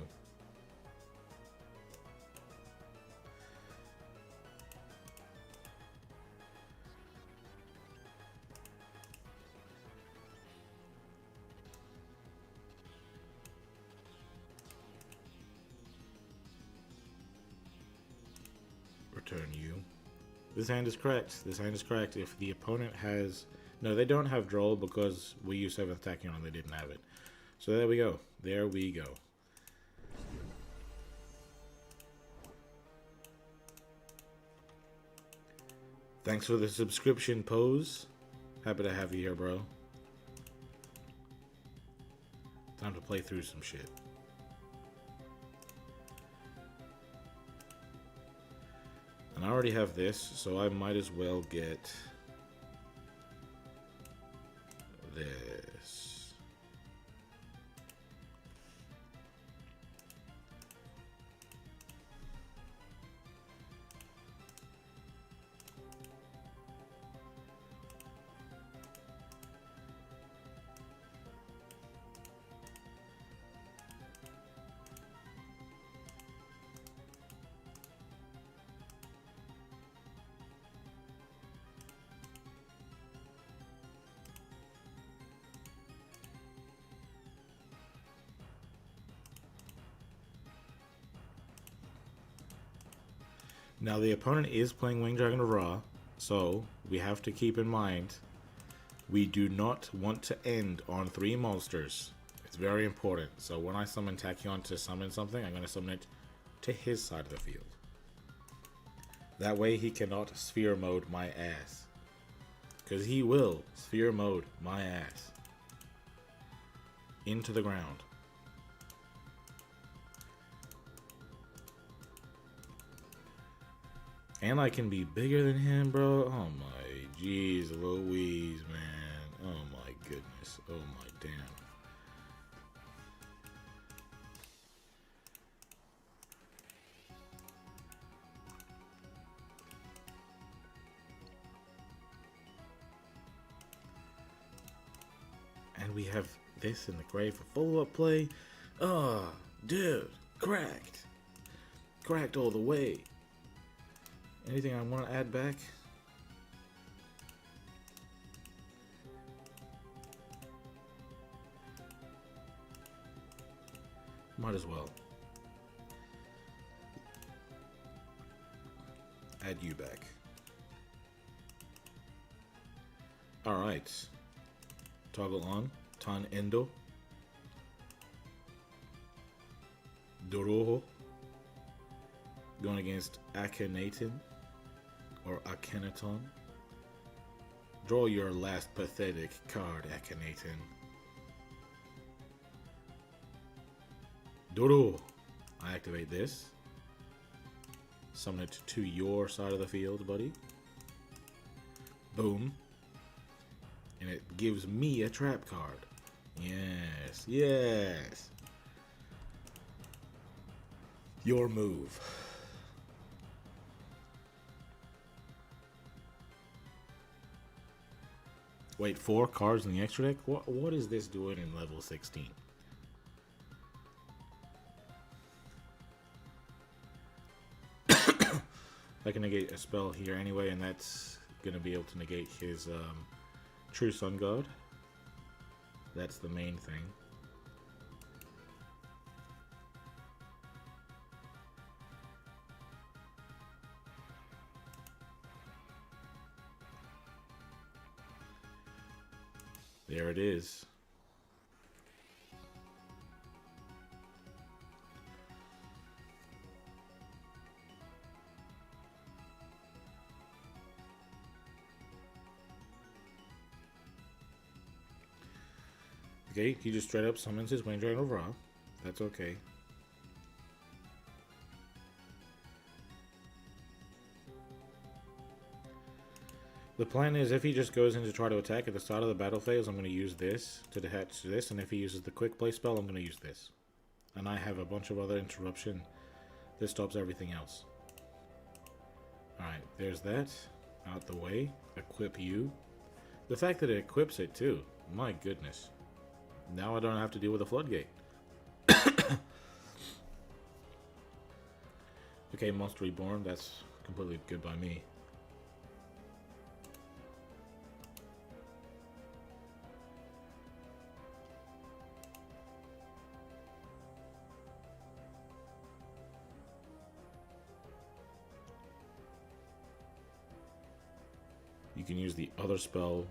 Return you. This hand is correct. This hand is correct. If the opponent has... No, they don't have Droll because we used 7th Tachyon and they didn't have it. So there we go. There we go. Thanks for the subscription, Pose. Happy to have you here, bro. Time to play through some shit. And I already have this, so I might as well get this. Now the opponent is playing Winged Dragon of Ra, so we have to keep in mind we do not want to end on 3 monsters. It's very important. So when I summon Tachyon to summon something, I'm going to summon it to his side of the field. That way he cannot sphere mode my ass. Because he will sphere mode my ass into the ground. And I can be bigger than him, bro. Oh my jeez Louise, man. Oh my goodness. Oh my damn. And we have this in the grave for follow-up play. Oh, dude. Cracked. Cracked all the way. Anything I want to add back? Might as well. Add you back. Alright. Toggle on. Tan Endo. Doroho. Going against Akhenaten. Or Akhenaton. Draw your last pathetic card, Akhenaten. Doro. I activate this. Summon it to your side of the field, buddy. Boom. And it gives me a trap card. Yes, yes. Your move. Wait, 4 cards in the extra deck? What is this doing in level 16? I can negate a spell here anyway, and that's going to be able to negate his True Sun God. That's the main thing. There it is. Okay, he just straight up summons his Winged Dragon of Ra. That's okay. The plan is if he just goes in to try to attack at the start of the battle phase, I'm going to use this to detach this, and if he uses the quick play spell, I'm going to use this. And I have a bunch of other interruption that stops everything else. Alright, there's that. Out the way. Equip you. The fact that it equips it too. My goodness. Now I don't have to deal with a floodgate. Okay, Monster Reborn. That's completely good by me. You can use the other spell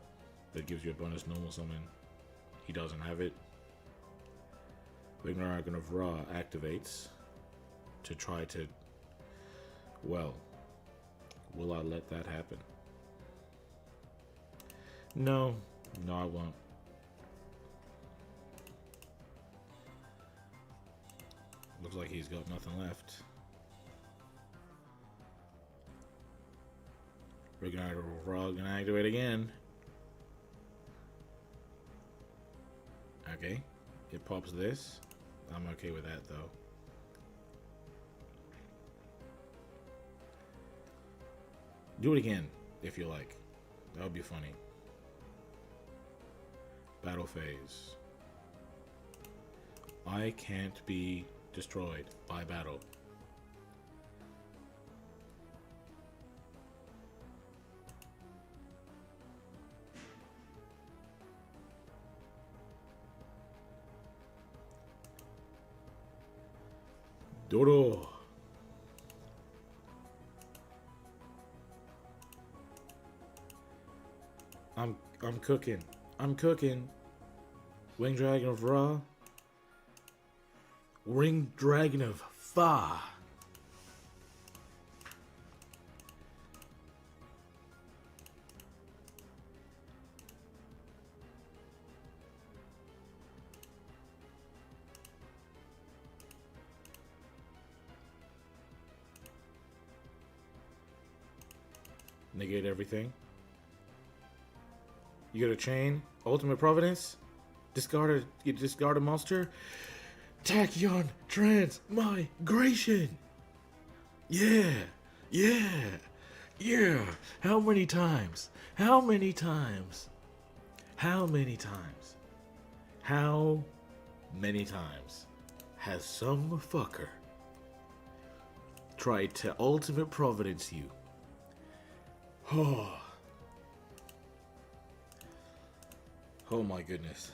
that gives you a bonus normal summon. He doesn't have it. Winged Dragon of Ra activates to try to... Well, will I let that happen? No. No, I won't. Looks like he's got nothing left. We're gonna activate again. Okay. It pops this. I'm okay with that though. Do it again if you like. That would be funny. Battle phase. I can't be destroyed by battle. Dodo. I'm cooking. I'm cooking. Winged Dragon of Ra. Ring Dragon of Fa. Negate everything. You get a chain. Ultimate Providence. You discard a monster. Tachyon Transmigration. Yeah. Yeah. Yeah. How many times? How many times? How many times? How many times has some fucker tried to Ultimate Providence you? Oh. Oh my goodness.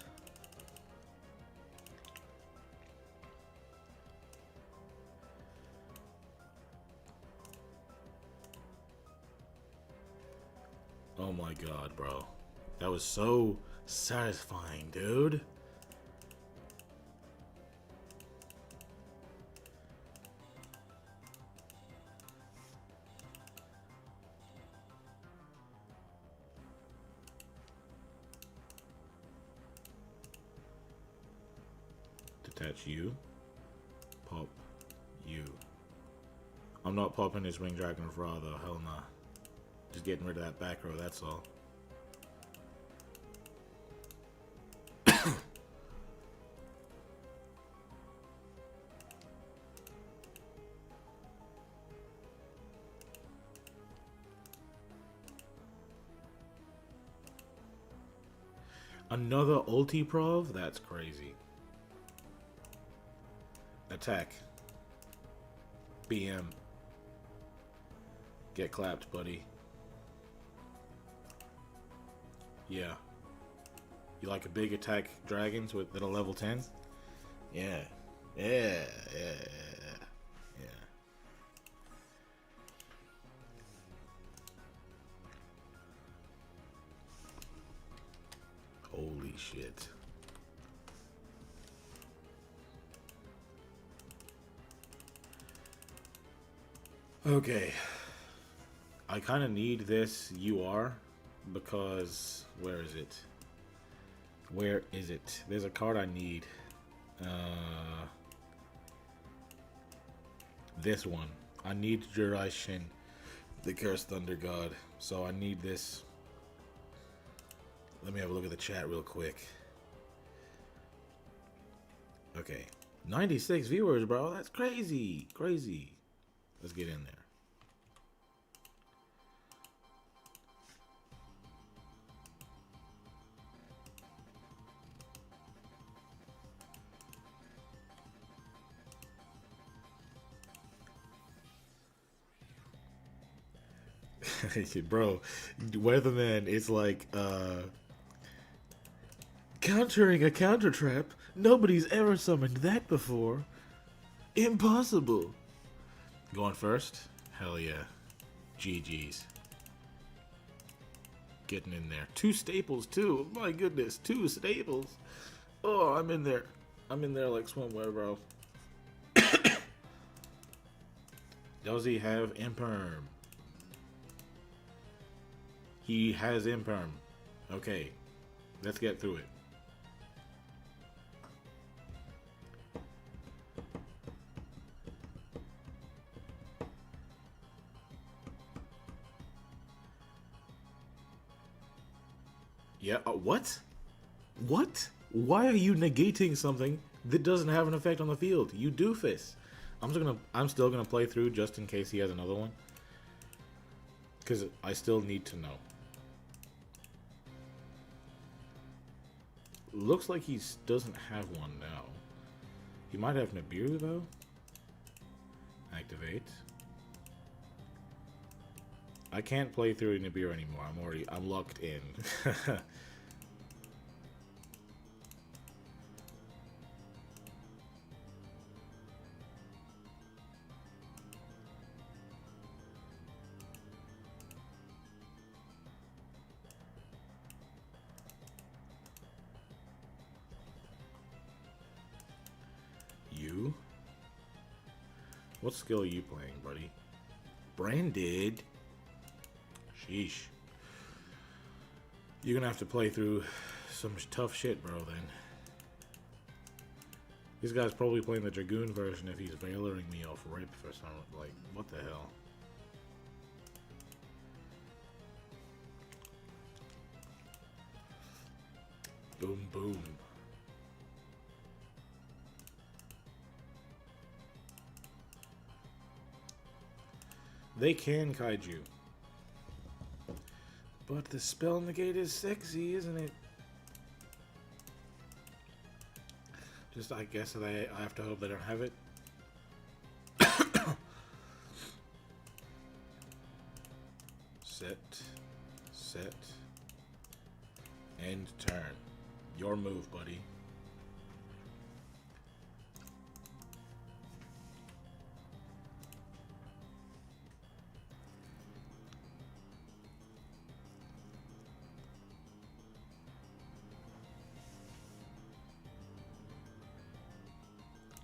Oh my god, bro. That was so satisfying, dude. Detach you. Pop you. I'm not popping this Winged Dragon of Ra though, hell nah. Just getting rid of that back row, that's all. Another ulti prov? That's crazy. Attack. BM. Get clapped, buddy. Yeah. You like a big attack dragons with that are level 10? Yeah. Yeah. Yeah. Holy shit. Okay. I kind of need this UR because where is it? Where is it? There's a card I need. This one. I need Jirai Shin, the Cursed Thunder God. So I need this. Let me have a look at the chat real quick. Okay. 96 viewers, bro. That's crazy. Crazy. Let's get in there. Bro, Weatherman is like countering a counter trap. Nobody's ever summoned that before. Impossible. Going first? Hell yeah. GG's. Getting in there. 2 staples too. My goodness, 2 staples. Oh, I'm in there. I'm in there like swimwear, bro. Does he have Imperm? He has Imperm. Okay, let's get through it. Yeah, what? What? Why are you negating something that doesn't have an effect on the field? You doofus. I'm still gonna play through just in case he has another one. Because I still need to know. Looks like he doesn't have one now. He might have Nibiru though. Activate. I can't play through Nibiru anymore. I'm locked in. You? What skill are you playing, buddy? Branded? Sheesh. You're gonna have to play through some tough shit, bro, then. This guy's probably playing the Dragoon version if he's veiling me off rip for some, like, what the hell? Boom, boom. They can kaiju. But the spell negate is sexy, isn't it? Just, I guess that I have to hope they don't have it. Set, end turn. Your move, buddy.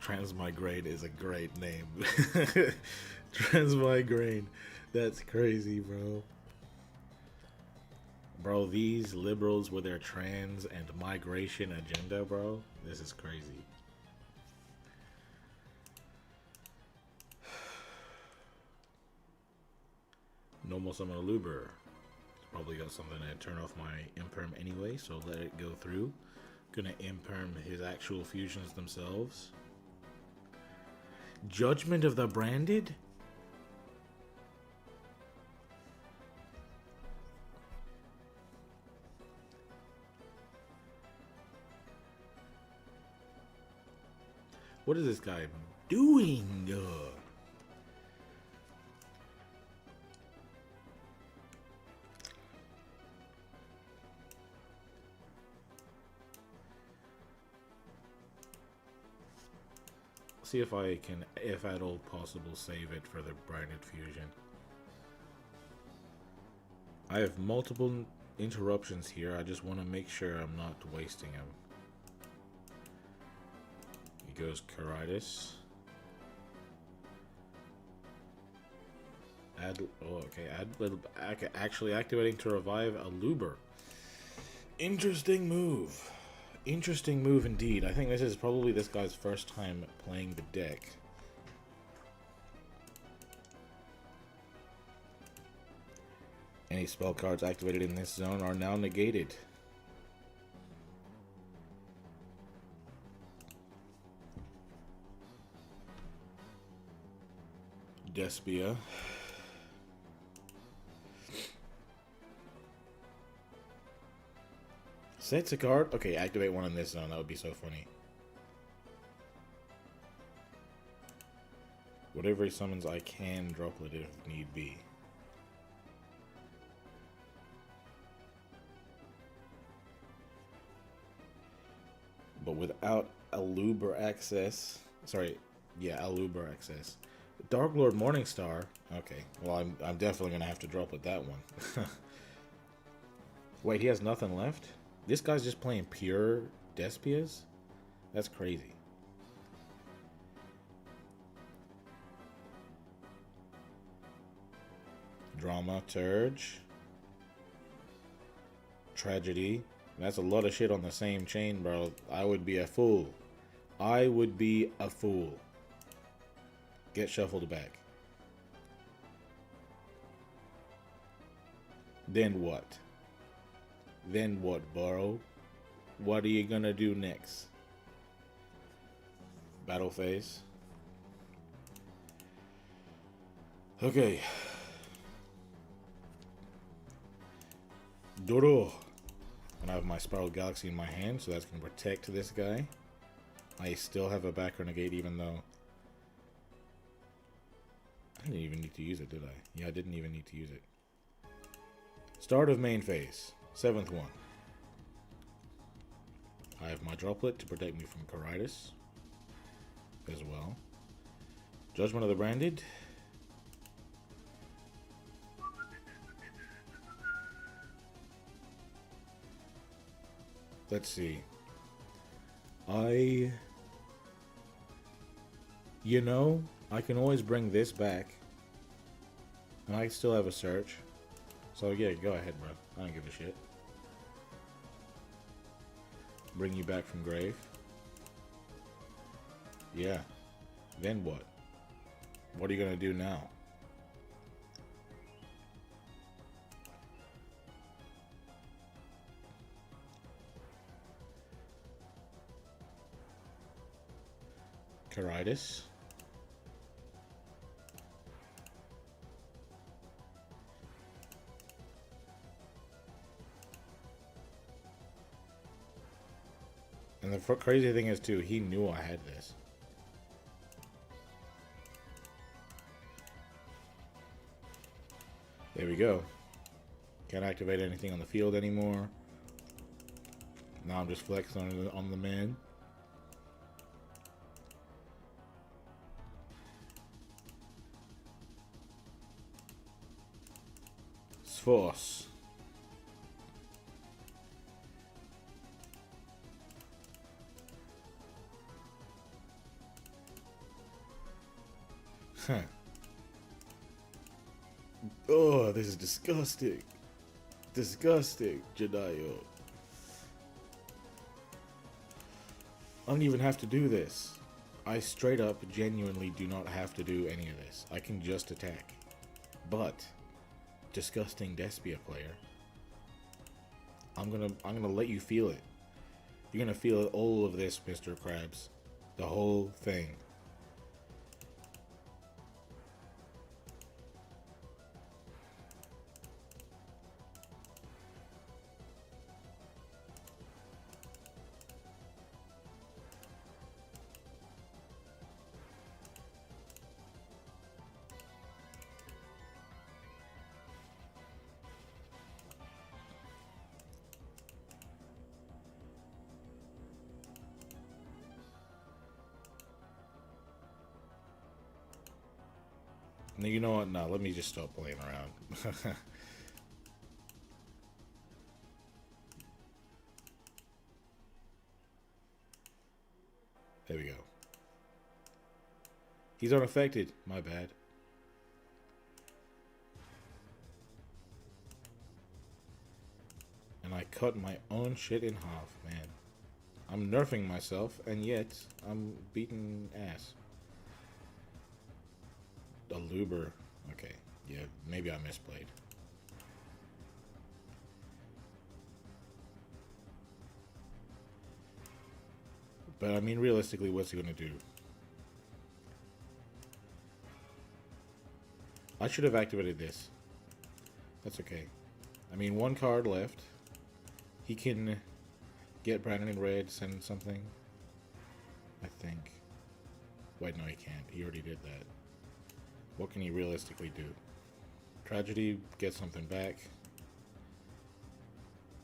Transmigraine is a great name. Transmigraine. That's crazy, bro. Bro, these liberals with their trans and migration agenda, bro. This is crazy. Normal summon a Luber. Probably got something to turn off my imperm anyway, so let it go through. Gonna imperm his actual fusions themselves. Judgment of the Branded? What is this guy doing? See if I can, if at all possible, save it for the Branded Fusion. I have multiple interruptions here. I just want to make sure I'm not wasting them. He goes Caritis. Add, oh, okay, actually activating to revive a Luber. Interesting move. Interesting move indeed. I think this is probably this guy's first time playing the deck. Any spell cards activated in this zone are now negated. Despia. Sets a card? Okay, activate one in this zone. That would be so funny. Whatever he summons, I can droplet it if need be. But without Aluber access... Sorry, yeah, Aluber access. Dark Lord Morningstar. Okay, well, I'm definitely going to have to droplet that one. Wait, he has nothing left? This guy's just playing pure Despias? That's crazy. Drama, Turge. Tragedy. That's a lot of shit on the same chain, bro. I would be a fool. I would be a fool. Get shuffled back. Then what? Then what, bro? What are you gonna do next? Battle phase. Okay. Doro. And I have my Spiral Galaxy in my hand, so that's going to protect this guy. I still have a back renegade, even though I didn't even need to use it, did I? Yeah, I didn't even need to use it. Start of main phase. 7th one. I have my droplet to protect me from Caritis as well. Judgment of the Branded. Let's see. You know, I can always bring this back. And I still have a search. So yeah, go ahead, bro. I don't give a shit. Bring you back from grave. Yeah. Then what? What are you gonna do now? Caritis. And the crazy thing is, too, he knew I had this. There we go. Can't activate anything on the field anymore. Now I'm just flexing on the man. Force. Huh. Oh, this is disgusting. Disgusting, Jediyo. I don't even have to do this. I straight up genuinely do not have to do any of this. I can just attack. But disgusting Despia player, I'm gonna let you feel it. You're gonna feel all of this, Mr. Krabs. The whole thing. You know what? No, let me just stop playing around. There we go. He's unaffected. My bad. And I cut my own shit in half, man. I'm nerfing myself, and yet I'm beating ass. A Luber. Okay. Yeah, maybe I misplayed. But I mean, realistically, what's he gonna do? I should have activated this. That's okay. I mean, one card left. He can get Brandon in red, send something. I think. Wait, no, he can't. He already did that. What can he realistically do? Tragedy, get something back.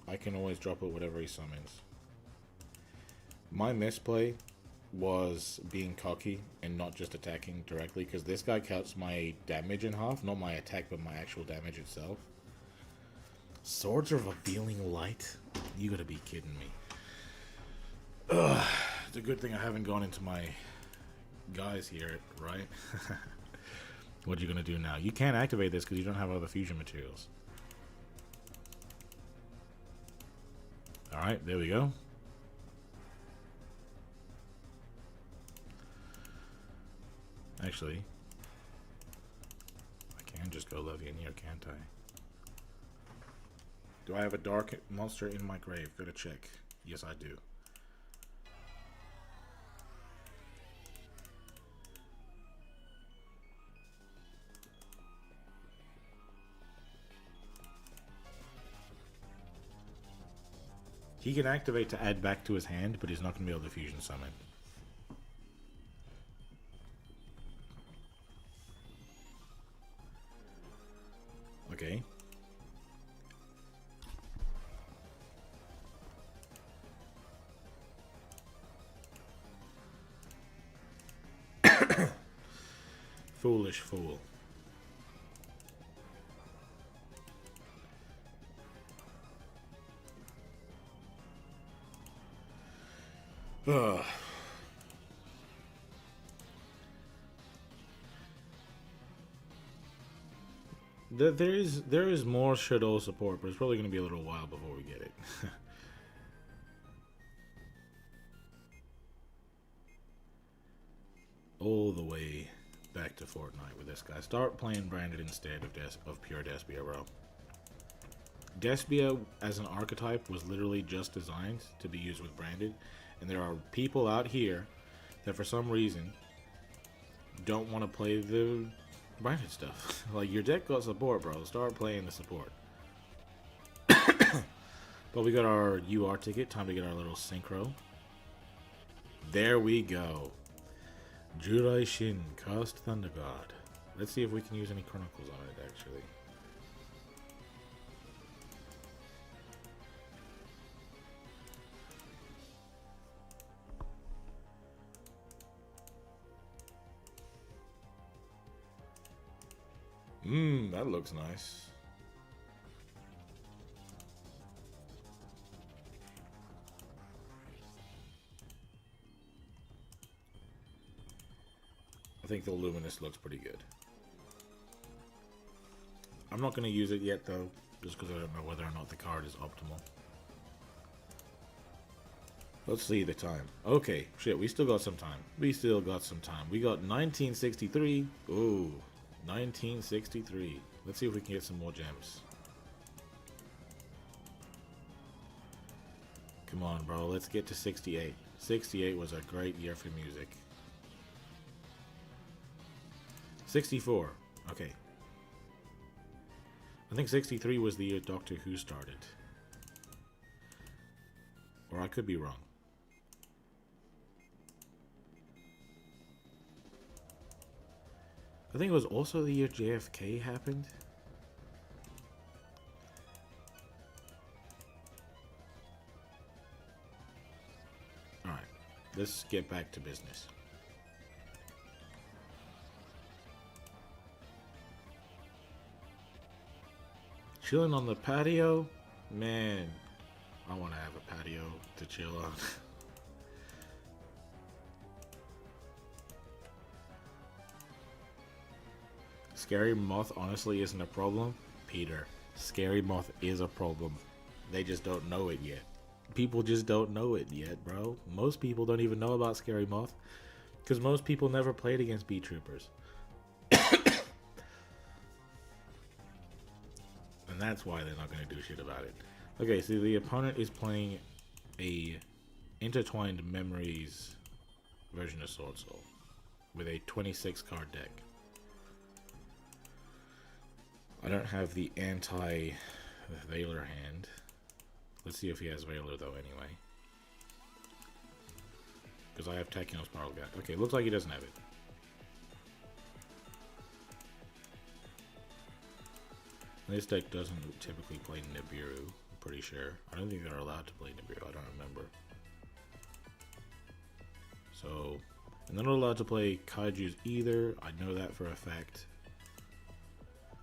I can always drop it whatever he summons. My misplay was being cocky and not just attacking directly, because this guy cuts my damage in half. Not my attack, but my actual damage itself. Swords of Revealing Light? You gotta be kidding me. Ugh, it's a good thing I haven't gone into my guys here, right? What are you gonna do now? You can't activate this because you don't have other fusion materials. Alright, there we go. Actually, I can just go Levian here, can't I? Do I have a dark monster in my grave? Gotta check. Yes, I do. He can activate to add back to his hand, but he's not going to be able to fusion summon. Okay. Foolish fool. Ugh. There is more Shadow support, but it's probably going to be a little while before we get it. All the way back to Fortnite with this guy. Start playing Branded instead of pure Despia, bro. Despia as an archetype was literally just designed to be used with Branded, and there are people out here that for some reason don't want to play the Branded stuff. Like, your deck got support, bro. Start playing the support. But we got our UR ticket. Time to get our little synchro. There we go. Jurai Shin, cast Thunder God. Let's see if we can use any Chronicles on it, actually. That looks nice. I think the Luminous looks pretty good. I'm not going to use it yet, though, just because I don't know whether or not the card is optimal. Let's see the time. Okay, shit, we still got some time. We still got some time. We got 1963. Ooh, 1963. Let's see if we can get some more gems. Come on, bro. Let's get to 68. 68 was a great year for music. 64. Okay. I think 63 was the year Doctor Who started. Or I could be wrong. I think it was also the year JFK happened. Alright, let's get back to business. Chilling on the patio? Man, I want to have a patio to chill on. Scary Moth honestly isn't a problem. Peter, Scary Moth is a problem. They just don't know it yet. People just don't know it yet, bro. Most people don't even know about Scary Moth because most people never played against Bee Troopers. And that's why they're not going to do shit about it. Okay, so the opponent is playing a Intertwined Memories version of Sword Soul with a 26 card deck. I don't have the anti-Veiler hand. Let's see if he has Veiler though anyway. Because I have Tachyon Spiral Gap. Okay, looks like he doesn't have it. This deck doesn't typically play Nibiru, I'm pretty sure. I don't think they're allowed to play Nibiru, I don't remember. So, and they're not allowed to play Kaijus either, I know that for a fact.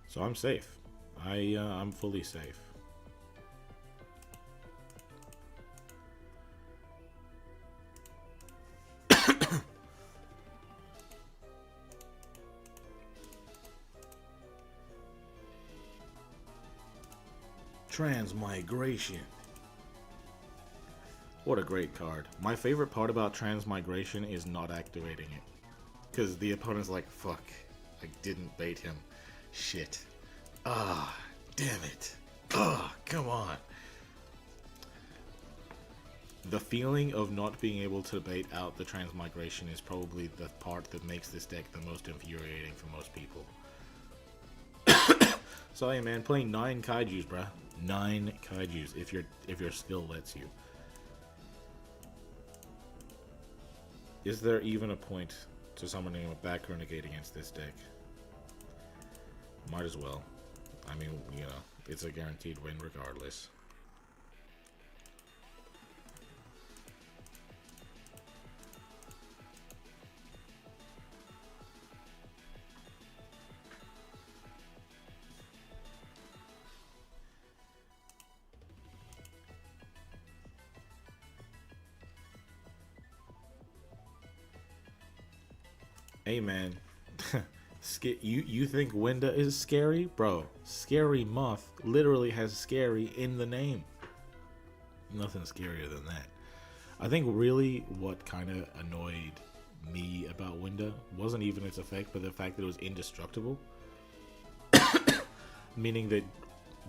So I'm safe. I'm fully safe. Transmigration. What a great card. My favorite part about Transmigration is not activating it. Because the opponent's like, fuck, I didn't bait him. Shit. Ah, damn it. Ah, come on. The feeling of not being able to bait out the Transmigration is probably the part that makes this deck the most infuriating for most people. So yeah, man, playing 9 Kaijus, bruh. 9 Kaijus if your skill lets you. Is there even a point to summoning a back renegade against this deck? Might as well. I mean, you know, it's a guaranteed win regardless. Hey man, you think Winda is scary? Bro, Scary Moth literally has scary in the name. Nothing scarier than that. I think really what kind of annoyed me about Winda wasn't even its effect, but the fact that it was indestructible. Meaning that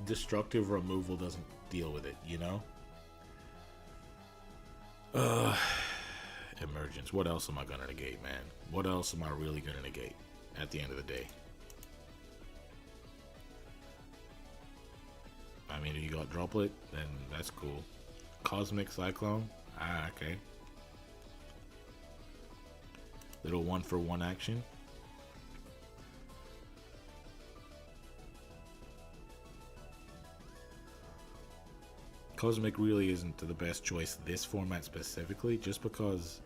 destructive removal doesn't deal with it, you know? Emergence. What else am I gonna negate, man? What else am I really gonna negate at the end of the day? I mean, if you got Droplet, then that's cool. Cosmic Cyclone? Ah, okay. Little 1-for-1 action. Cosmic really isn't the best choice this format specifically, just because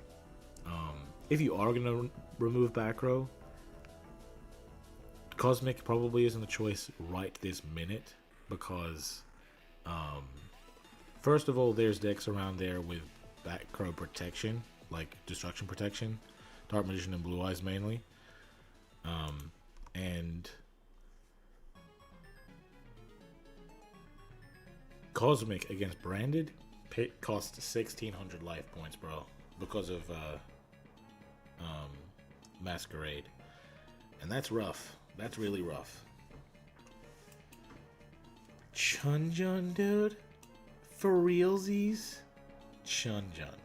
if you are going to remove back row, Cosmic probably isn't the choice right this minute, because first of all, there's decks around there with back row protection, like Destruction Protection, Dark Magician and Blue Eyes mainly, and Cosmic against Branded costs 1,600 life points, bro, because of Masquerade, and that's rough. That's really rough. Chunjun, dude, for realsies, Chunjun.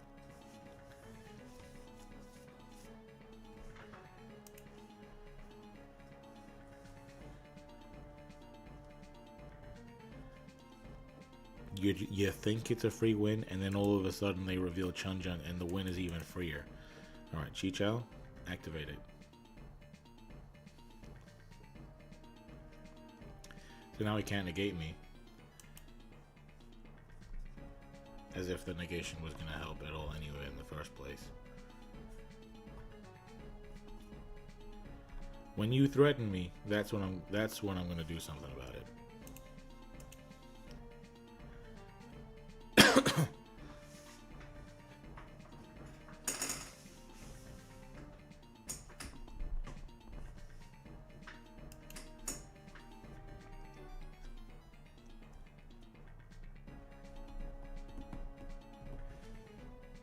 You think it's a free win, and then all of a sudden they reveal Chunjun, and the win is even freer. Alright, Chichao, activate it. So now he can't negate me. As if the negation was going to help at all anyway in the first place. When you threaten me, that's when I'm going to do something about it.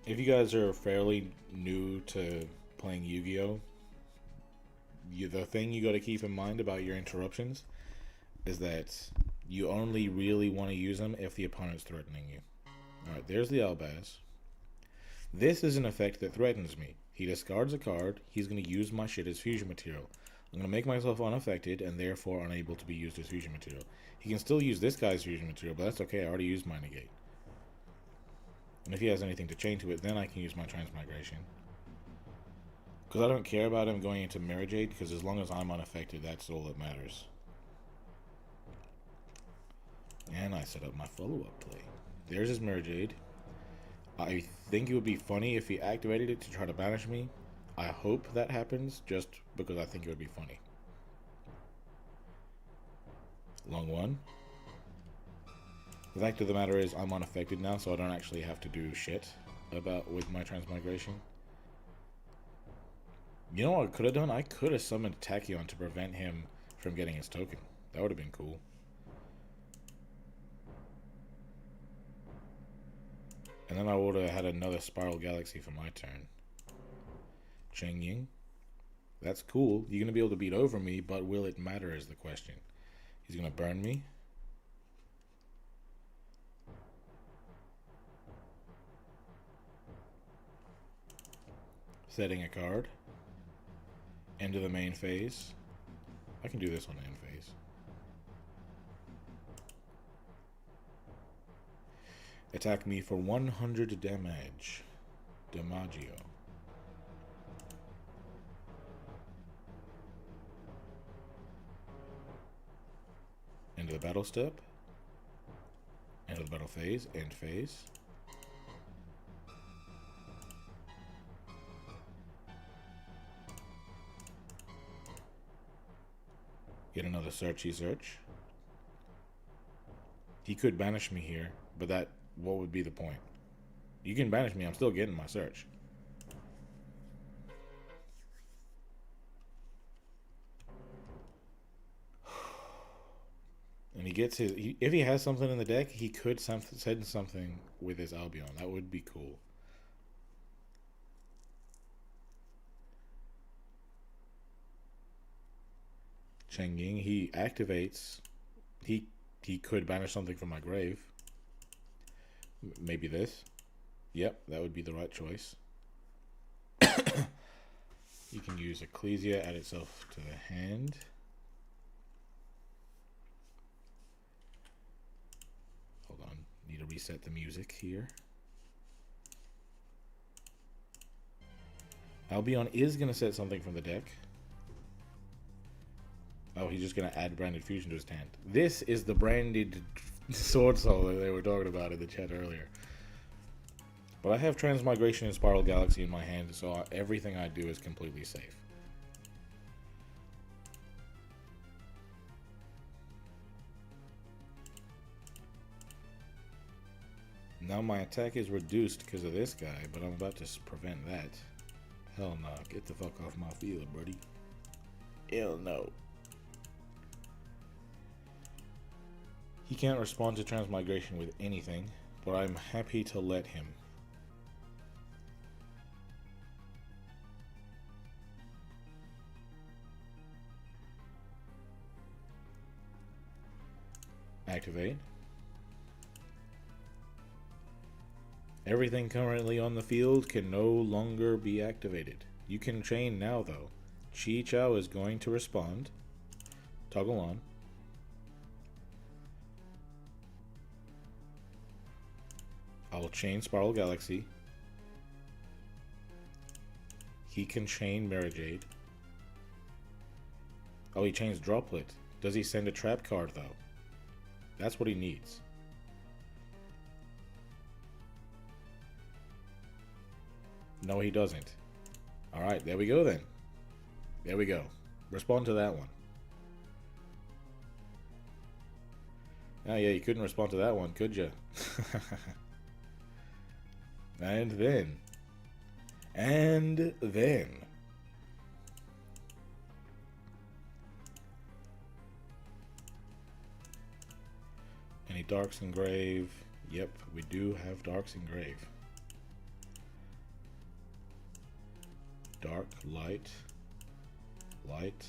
If you guys are fairly new to playing Yu-Gi-Oh, the thing you got to keep in mind about your interruptions is that you only really want to use them if the opponent's threatening you. Alright, there's the Albaz. This is an effect that threatens me. He discards a card, he's going to use my shit as fusion material. I'm going to make myself unaffected and therefore unable to be used as fusion material. He can still use this guy's fusion material, but that's okay, I already used my negate. And if he has anything to chain to it, then I can use my Transmigration. Because I don't care about him going into Mirror Jade, because as long as I'm unaffected, that's all that matters. And I set up my follow-up play. There's his Mirror Jade. I think it would be funny if he activated it to try to banish me. I hope that happens, just because I think it would be funny. Long one. The fact of the matter is, I'm unaffected now, so I don't actually have to do shit with my Transmigration. You know what I could have done? I could have summoned Tachyon to prevent him from getting his token. That would have been cool. And then I would have had another Spiral Galaxy for my turn. Cheng Ying. That's cool. You're going to be able to beat over me, but will it matter is the question. He's going to burn me. Setting a card. End of the main phase. I can do this on the end phase. Attack me for 100 damage. Damaggio. End of the battle step. End of the battle phase. End phase. Get another searchy search. He could banish me here, but what would be the point? You can banish me, I'm still getting my search. And he gets his... if he has something in the deck, he could send something with his Albion. That would be cool. Cheng Ying, he activates. He could banish something from my grave. Maybe this. Yep, that would be the right choice. You can use Ecclesia, add itself to the hand. Hold on, need to reset the music here. Albion is going to set something from the deck. Oh, he's just going to add Branded Fusion to his hand. This is the branded Sword Soul that they were talking about in the chat earlier. But I have Transmigration and Spiral Galaxy in my hand, so everything I do is completely safe. Now my attack is reduced because of this guy, but I'm about to prevent that. Hell no, get the fuck off my field, buddy. Hell no. He can't respond to Transmigration with anything, but I'm happy to let him. Activate. Everything currently on the field can no longer be activated. You can chain now, though. Chi Chao is going to respond. Toggle on. I will chain Spiral Galaxy. He can chain Mirror Jade. Oh, he chains Droplet. Does he send a trap card, though? That's what he needs. No, he doesn't. Alright, there we go then. There we go. Respond to that one. Oh yeah, you couldn't respond to that one, could you? And then. Any Darks Engrave? Yep, we do have Darks Engrave. Dark, light, light.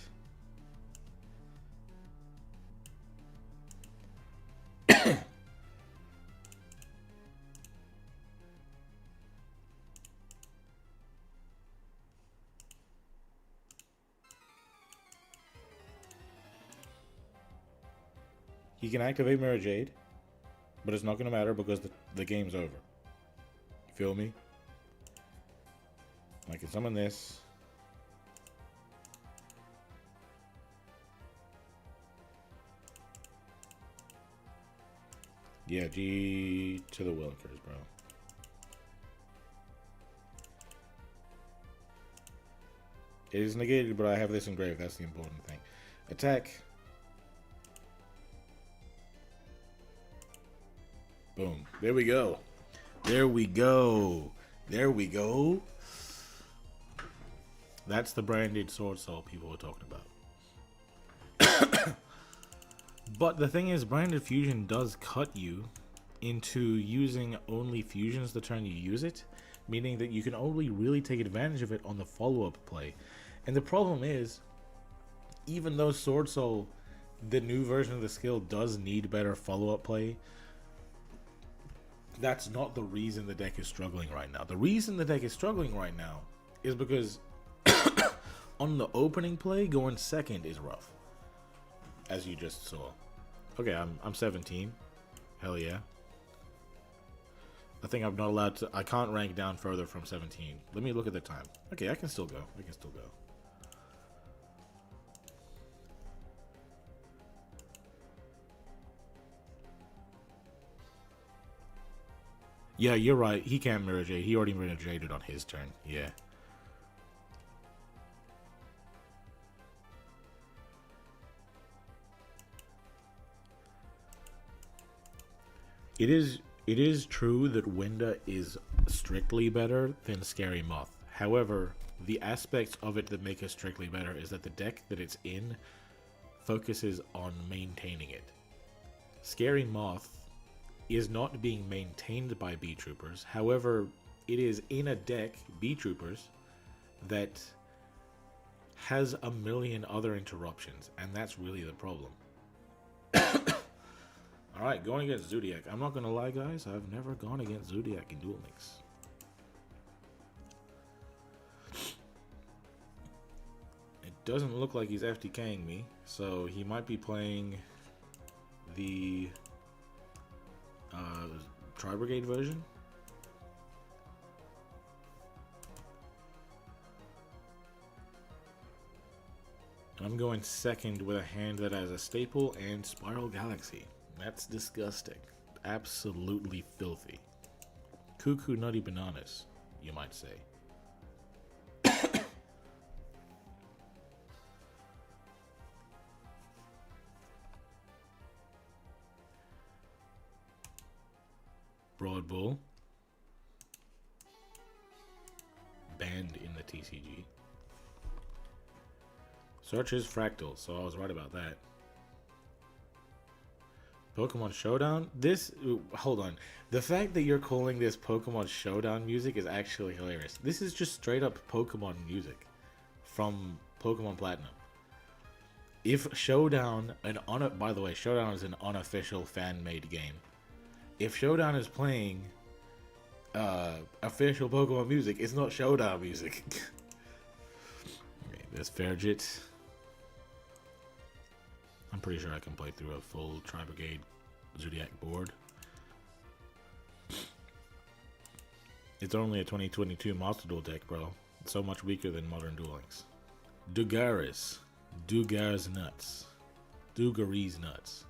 He can activate Mirror Jade, but it's not going to matter because the game's over. You feel me? I can summon this. Yeah, G to the Willikers, bro. It is negated, but I have this engraved. That's the important thing. Attack. Boom. There we go. There we go. There we go. That's the branded Sword Soul people were talking about. But the thing is, Branded Fusion does cut you into using only fusions the turn you use it, meaning that you can only really take advantage of it on the follow-up play. And the problem is, even though Sword Soul, the new version of the skill, does need better follow-up play, that's not the reason the deck is struggling right now. The reason the deck is struggling right now is because on the opening play, going second is rough, as you just saw. Okay, I'm 17. Hell yeah. I think I'm not allowed to. I can't rank down further from 17. Let me look at the time. Okay, I can still go. I can still go. Yeah, you're right. He can't mirror Jade. He already mirror Jaded on his turn. Yeah. It is true that Winda is strictly better than Scary Moth. However, the aspects of it that make it strictly better is that the deck that it's in focuses on maintaining it. Scary Moth is not being maintained by B-Troopers. However, it is in a deck, B-Troopers, that has a million other interruptions, and that's really the problem. Alright, going against Zodiac. I'm not gonna lie, guys, I've never gone against Zodiac in Duel Links. It doesn't look like he's FTKing me, so he might be playing the Tri-Brigade version. I'm going second with a hand that has a staple and Spiral Galaxy. That's disgusting. Absolutely filthy. Cuckoo nutty bananas, you might say. Broad Bull. Banned in the TCG. Search is fractal, so I was right about that. Pokemon Showdown? Hold on. The fact that you're calling this Pokemon Showdown music is actually hilarious. This is just straight up Pokemon music from Pokemon Platinum. If Showdown, by the way, Showdown is an unofficial fan-made game. If Showdown is playing official Pokemon music, it's not Showdown music. Okay, there's Fairjit. I'm pretty sure I can play through a full Tri-Brigade Zodiac board. It's only a 2022 Monster Duel deck, bro. It's so much weaker than Modern Duel Links. Dugaris. Dugar's nuts. Dugary's nuts.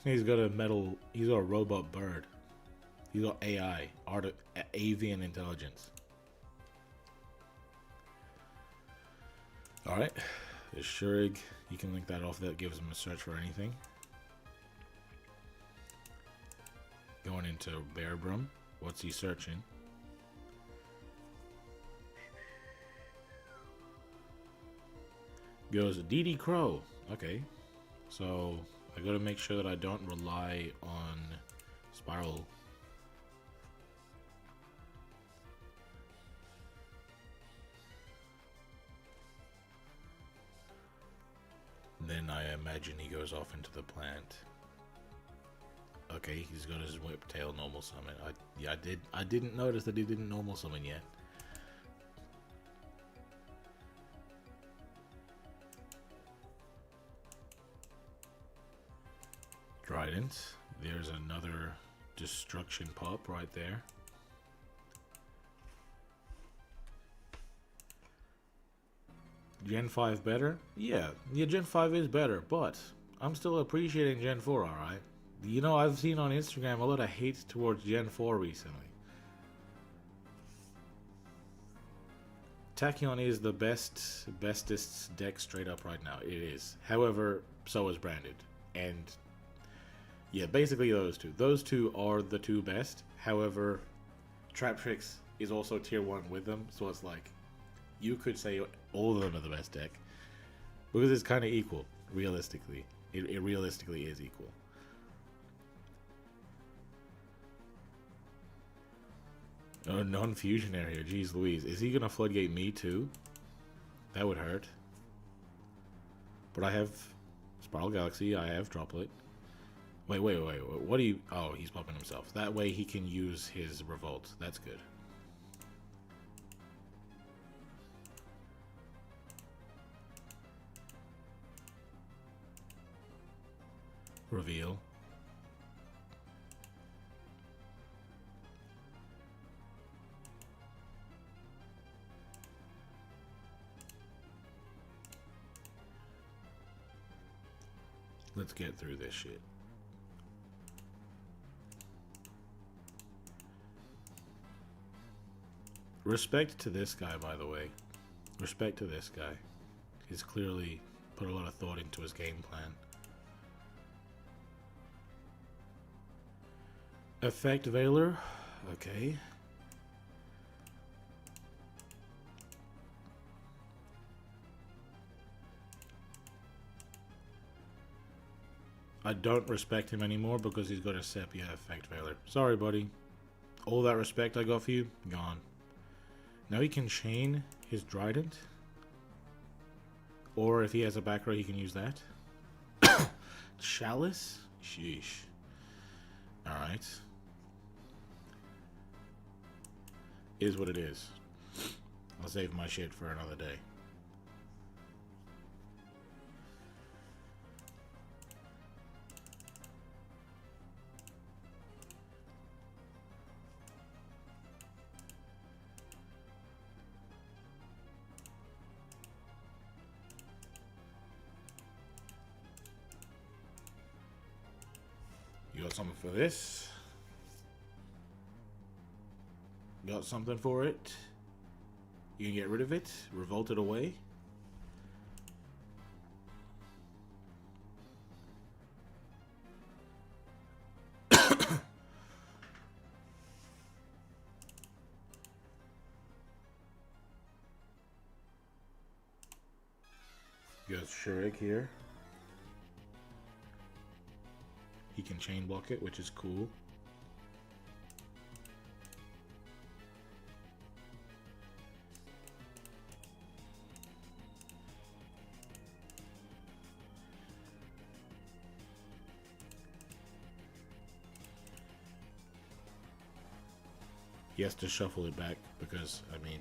He's got a robot bird. He's got AI, avian intelligence. Alright, there's Shurig. You can link that off. That gives him a search for anything. Going into Bearbrum. What's he searching? Goes DD Crow. Okay, so I gotta make sure that I don't rely on Spiral. Then I imagine he goes off into the plant. Okay, he's got his Whiptail normal summon. I didn't notice that he didn't normal summon yet. Trident. There's another destruction pop right there. Gen 5 better? Yeah, Gen 5 is better, but I'm still appreciating Gen 4, alright? You know, I've seen on Instagram a lot of hate towards Gen 4 recently. Tachyon is the bestest deck straight up right now. It is. However, so is Branded. And yeah, basically those two. Those two are the two best. However, Traptrix is also tier 1 with them, so it's like you could say all of them are the best deck because it's kind of equal. Realistically. It realistically is equal. Oh, non-fusion area. Jeez Louise. Is he gonna floodgate me too? That would hurt. But I have Spiral Galaxy. I have Droplet. Wait. What do you... Oh, he's popping himself. That way he can use his Revolt. That's good. Reveal. Let's get through this shit. Respect to this guy, by the way. Respect to this guy. He's clearly put a lot of thought into his game plan. Effect Veiler. Okay. I don't respect him anymore because he's got a Sepia Effect Veiler. Sorry, buddy. All that respect I got for you, gone. Now he can chain his Trident. Or if he has a back row, he can use that. Chalice? Sheesh. Alright. Is what it is. I'll save my shit for another day. You got something for this? Got something for it? You can get rid of it? Revolt it away? You got Shurik here. He can chain block it, which is cool. He has to shuffle it back because, I mean,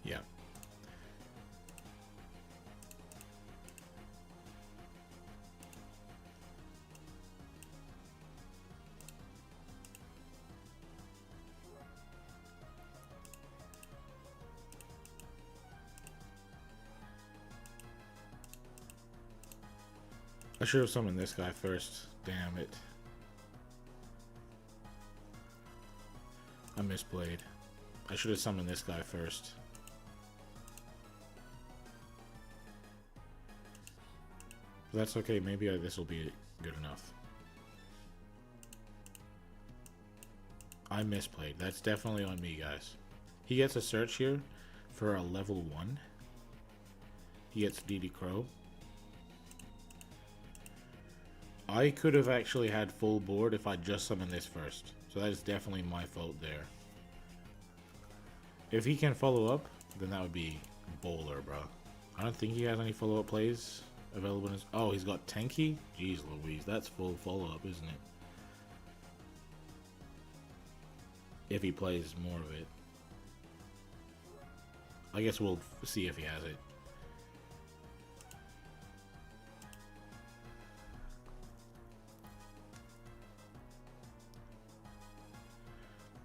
yeah. I should have summoned this guy first. Damn it. I misplayed. I should have summoned this guy first. But that's okay. Maybe this will be good enough. I misplayed. That's definitely on me, guys. He gets a search here for a level 1. He gets DD Crow. I could have actually had full board if I just summoned this first. So that is definitely my fault there. If he can follow up, then that would be bowler, bro. I don't think he has any follow-up plays available in his... Oh, he's got Tanky? Jeez Louise, that's full follow-up, isn't it? If he plays more of it. I guess we'll see if he has it.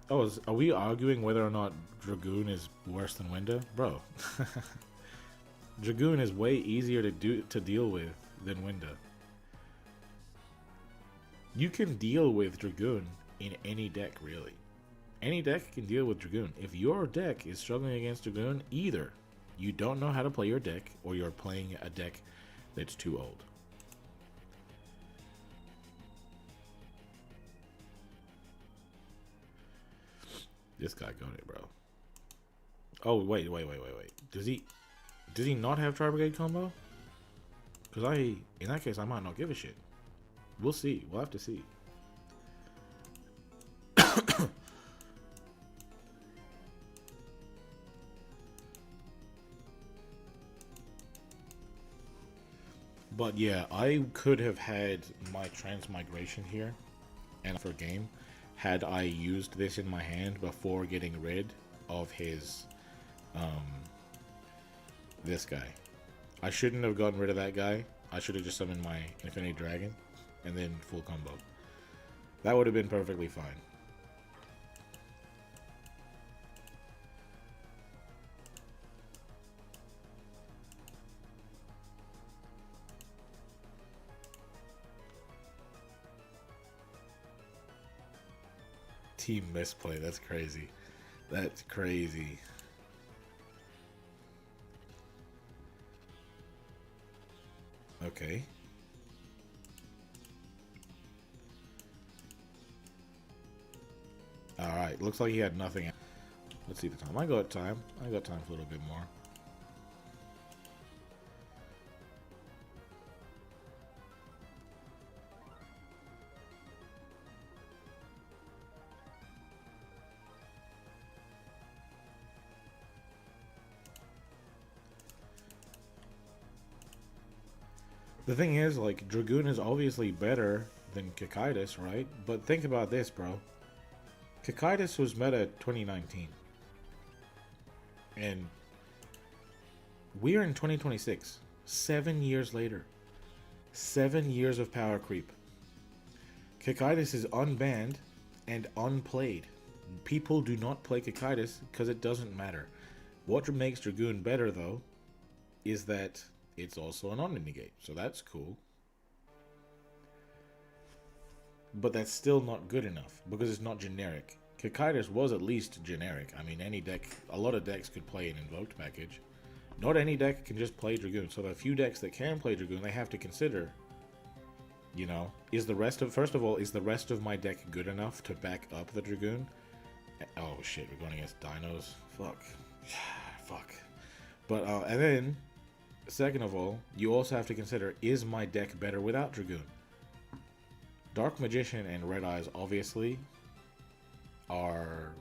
Oh, are we arguing whether or not Dragoon is worse than Winda? Bro. Dragoon is way easier to deal with than Winda. You can deal with Dragoon in any deck, really. Any deck can deal with Dragoon. If your deck is struggling against Dragoon, either you don't know how to play your deck, or you're playing a deck that's too old. This guy got it, bro. Oh, wait. Does he not have Tri Brigade combo? Because in that case, I might not give a shit. We'll see. We'll have to see. But yeah, I could have had my transmigration here and for game had I used this in my hand before getting rid of his this guy. I shouldn't have gotten rid of that guy. I should have just summoned my Infinity Dragon and then full combo. That would have been perfectly fine. Team misplay, that's crazy. That's crazy. Okay. Alright, looks like he had nothing. Let's see the time. I got time. I got time for a little bit more. The thing is, like, Dragoon is obviously better than Kikaitis, right? But think about this, bro. Kikaitis was meta 2019. And we're in 2026. 7 years later. 7 years of power creep. Kikaitis is unbanned and unplayed. People do not play Kikaitis because it doesn't matter. What makes Dragoon better, though, is that it's also an Omni-Negate, so that's cool. But that's still not good enough, because it's not generic. Kikaitis was at least generic. I mean, any deck, a lot of decks could play an Invoked package. Not any deck can just play Dragoon, so the few decks that can play Dragoon, they have to consider, you know, first of all, is the rest of my deck good enough to back up the Dragoon? Oh shit, we're going against Dinos? Fuck. Fuck. But, and then, second of all, you also have to consider, is my deck better without Dragoon? Dark Magician and Red Eyes obviously are,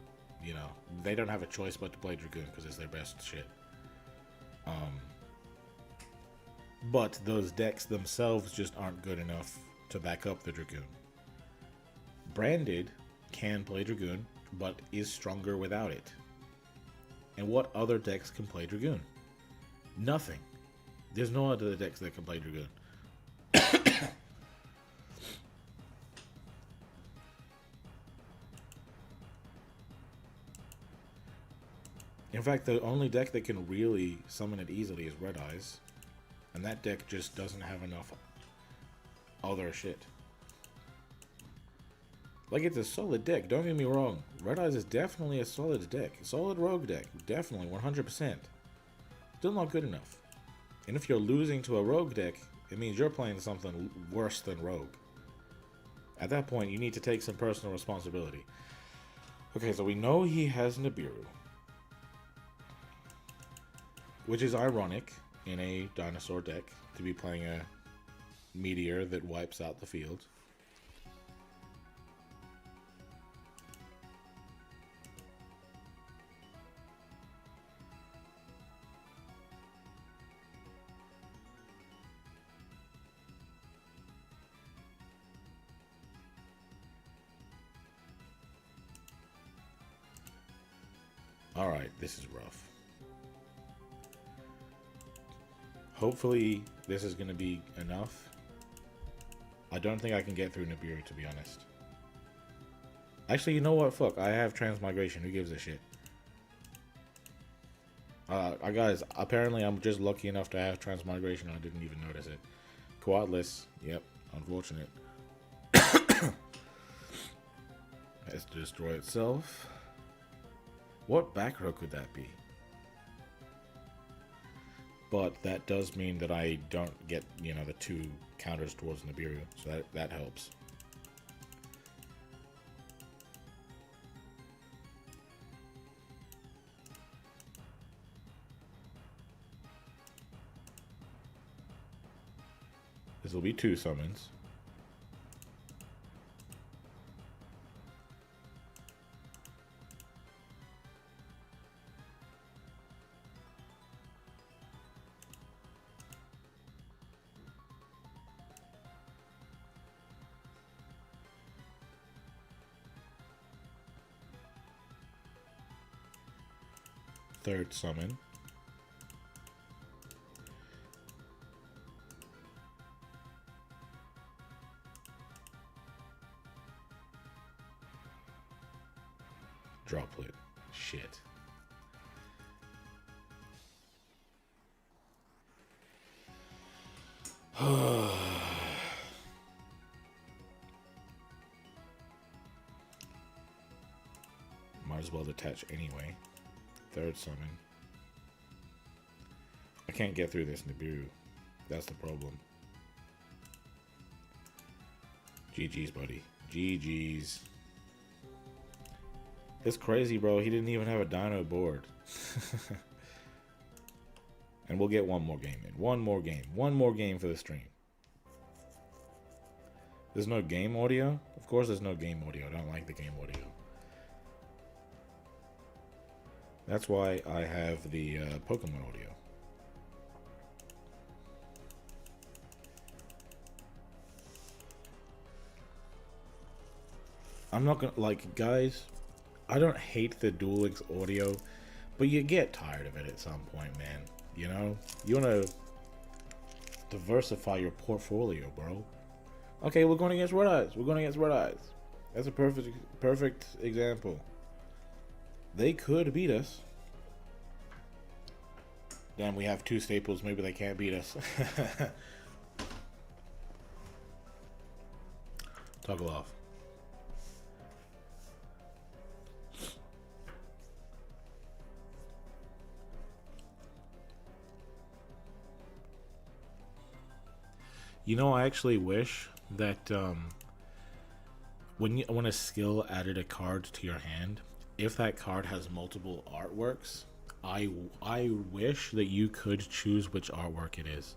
you know, they don't have a choice but to play Dragoon because it's their best shit. But those decks themselves just aren't good enough to back up the Dragoon. Branded can play Dragoon, but is stronger without it. And what other decks can play Dragoon? Nothing. There's no other decks that can play Dragoon. In fact, the only deck that can really summon it easily is Red Eyes. And that deck just doesn't have enough other shit. Like, it's a solid deck, don't get me wrong. Red Eyes is definitely a solid deck. A solid rogue deck, definitely, 100%. Still not good enough. And if you're losing to a rogue deck, it means you're playing something worse than rogue. At that point, you need to take some personal responsibility. Okay, so we know he has Nibiru. Which is ironic in a dinosaur deck to be playing a meteor that wipes out the field. Alright, this is rough. Hopefully this is going to be enough. I don't think I can get through Nibiru, to be honest. Actually, you know what? Fuck, I have Transmigration. Who gives a shit? Guys, apparently I'm just lucky enough to have Transmigration. I didn't even notice it. Quadless. Yep, unfortunate. Has to destroy itself. What back row could that be? But that does mean that I don't get, you know, the 2 counters towards Nibiru, so that helps. will be 2 summons. Third summon. Droplet. Shit. Might as well detach anyway. Third summon. I can't get through this Nibiru. That's the problem. GG's, buddy. GG's. It's crazy, bro. He didn't even have a dino board. And we'll get one more game in. One more game. One more game for the stream. There's no game audio? Of course there's no game audio. I don't like the game audio. That's why I have the Pokemon audio. I'm not gonna, like, guys, I don't hate the Duel Links audio, but you get tired of it at some point, man. You know? You wanna diversify your portfolio, bro. Okay, we're going against Red Eyes. We're going against Red Eyes. That's a perfect example. They could beat us. Damn, we have 2 staples. Maybe they can't beat us. Toggle off. You know, I actually wish that when a skill added a card to your hand, if that card has multiple artworks, I wish that you could choose which artwork it is,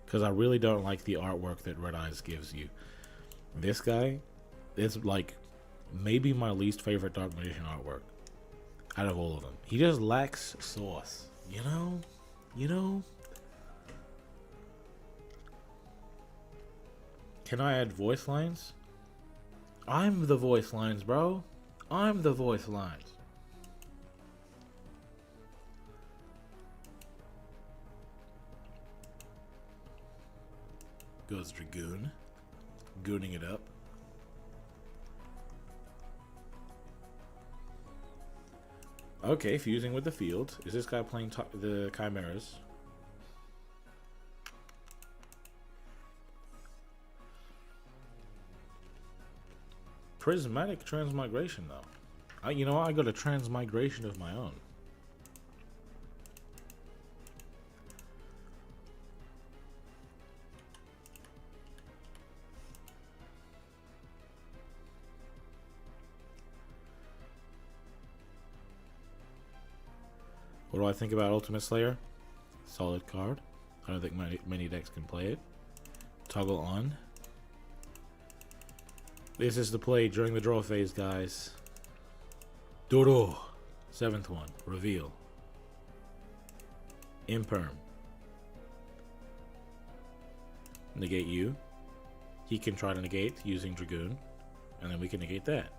because I really don't like the artwork that Red Eyes gives you. This guy is like maybe my least favorite Dark Magician artwork out of all of them. He just lacks sauce, you know? Can I add voice lines? I'm the voice lines, bro. I'm the voice lines. Goes Dragoon. Gooning it up. Okay, fusing with the field. Is this guy playing the Chimeras? Prismatic transmigration, though. You know, I got a transmigration of my own. What do I think about Ultimate Slayer? Solid card. I don't think many decks can play it. Toggle on. This is the play during the draw phase, guys. Doro. 7th one. Reveal. Imperm. Negate you. He can try to negate using Dragoon. And then we can negate that.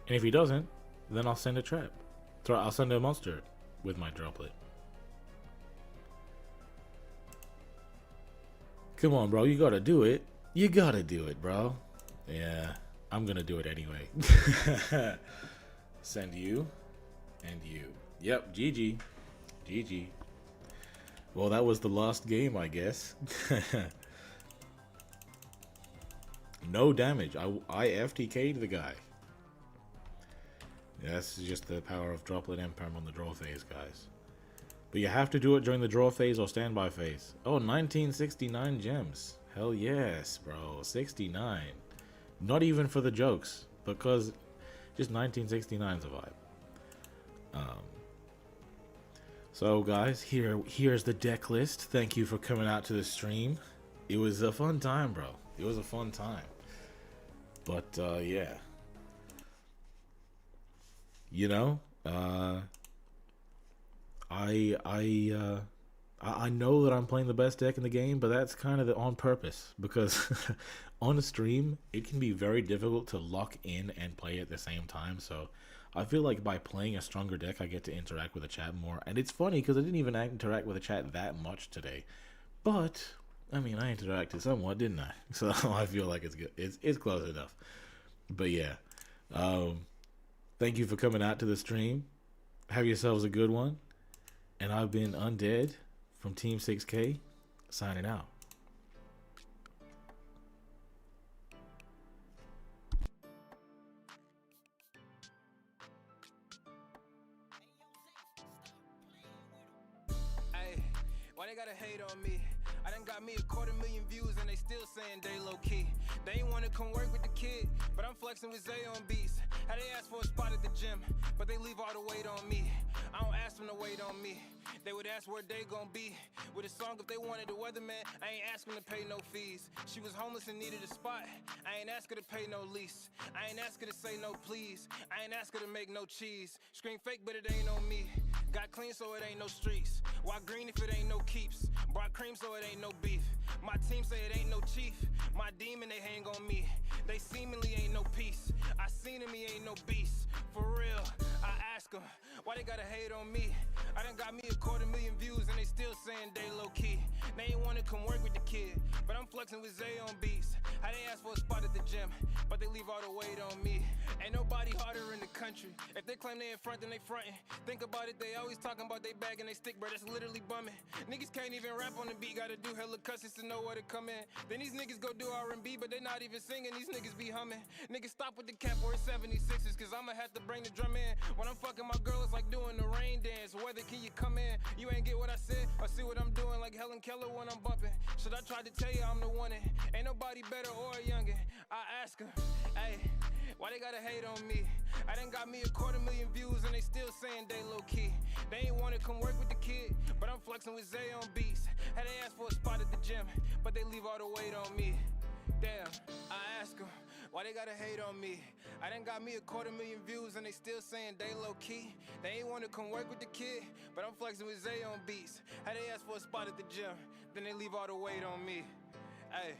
And if he doesn't, then I'll send a trap. I'll send a monster with my droplet. Come on, bro. You gotta do it. You gotta do it, bro. Yeah, I'm gonna do it anyway. Send you and you. Yep, GG. GG. Well, that was the last game, I guess. No damage. I FTK'd the guy. Yeah, that's just the power of droplet Imperm on the draw phase, guys. But you have to do it during the draw phase or standby phase. Oh, 1969 gems. Hell yes, bro. 69. Not even for the jokes, because just 1969's a vibe. So guys, here's the deck list. Thank you for coming out to the stream. It was a fun time, bro. It was a fun time. But yeah. You know, I know that I'm playing the best deck in the game, but that's kind of on purpose because on a stream it can be very difficult to lock in and play at the same time. So I feel like by playing a stronger deck, I get to interact with the chat more. And it's funny because I didn't even interact with the chat that much today, but I mean I interacted somewhat, didn't I? So I feel like it's good. It's close enough. But yeah, thank you for coming out to the stream. Have yourselves a good one. And I've been Undead from Team 6K, signing out. Hey, why they gotta hate on me? I done got me 250,000 views and they still saying they low key. They ain't wanna come work with the kid, but I'm flexing with Zay on beats. How they ask for a spot at the gym, but they leave all the weight on me. I don't ask them to wait on me. They would ask where they gon' be with a song if they wanted the weatherman. I ain't asking to pay no fees. She was homeless and needed a spot. I ain't ask her to pay no lease. I ain't ask her to say no please. I ain't ask her to make no cheese. Scream fake, but it ain't on me. Got clean so it ain't no streets. Why green if it ain't no keeps? Brought cream so it ain't no beef. My team say it ain't no chief. My demon they hang on me. They seemingly ain't no peace. I seen him, he ain't no beast. For real, I ask them why they gotta hate on me. I done got me 250,000 views and they still saying they low key. They ain't wanna come work with the kid, but I'm flexing with Zay on beats. How they ask for a spot at the gym, but they leave all the weight on me. Ain't nobody harder in the country. If they claim they in front, then they frontin'. Think about it, they always talking about they bag and they stick, bro. That's literally bumming. Niggas can't even rap on the beat, gotta do hella cussings to know where to come in. Then these niggas go do R&B, but they not even singing. These niggas be humming. Niggas stop with the cap or it's 76ers, cause I'ma have to bring the drum in. When I'm fucking my girl, it's like doing the rain dance. Whether can you come in? You ain't get what I said, or see what I'm doing like Helen Keller when I'm bumping. Should I try to tell you I'm the one and ain't nobody better or younger? I ask her, hey, why they gotta hate on me? I done got me 250,000 views and they still saying they low key. They ain't wanna come work with the kid, but I'm flexing with Zay on beats. How they ask for a spot at the gym, but they leave all the weight on me. Damn, I ask them, why they gotta hate on me? I done got me 250,000 views and they still saying they low key. They ain't wanna come work with the kid, but I'm flexing with Zay on beats. How they ask for a spot at the gym, then they leave all the weight on me. Hey.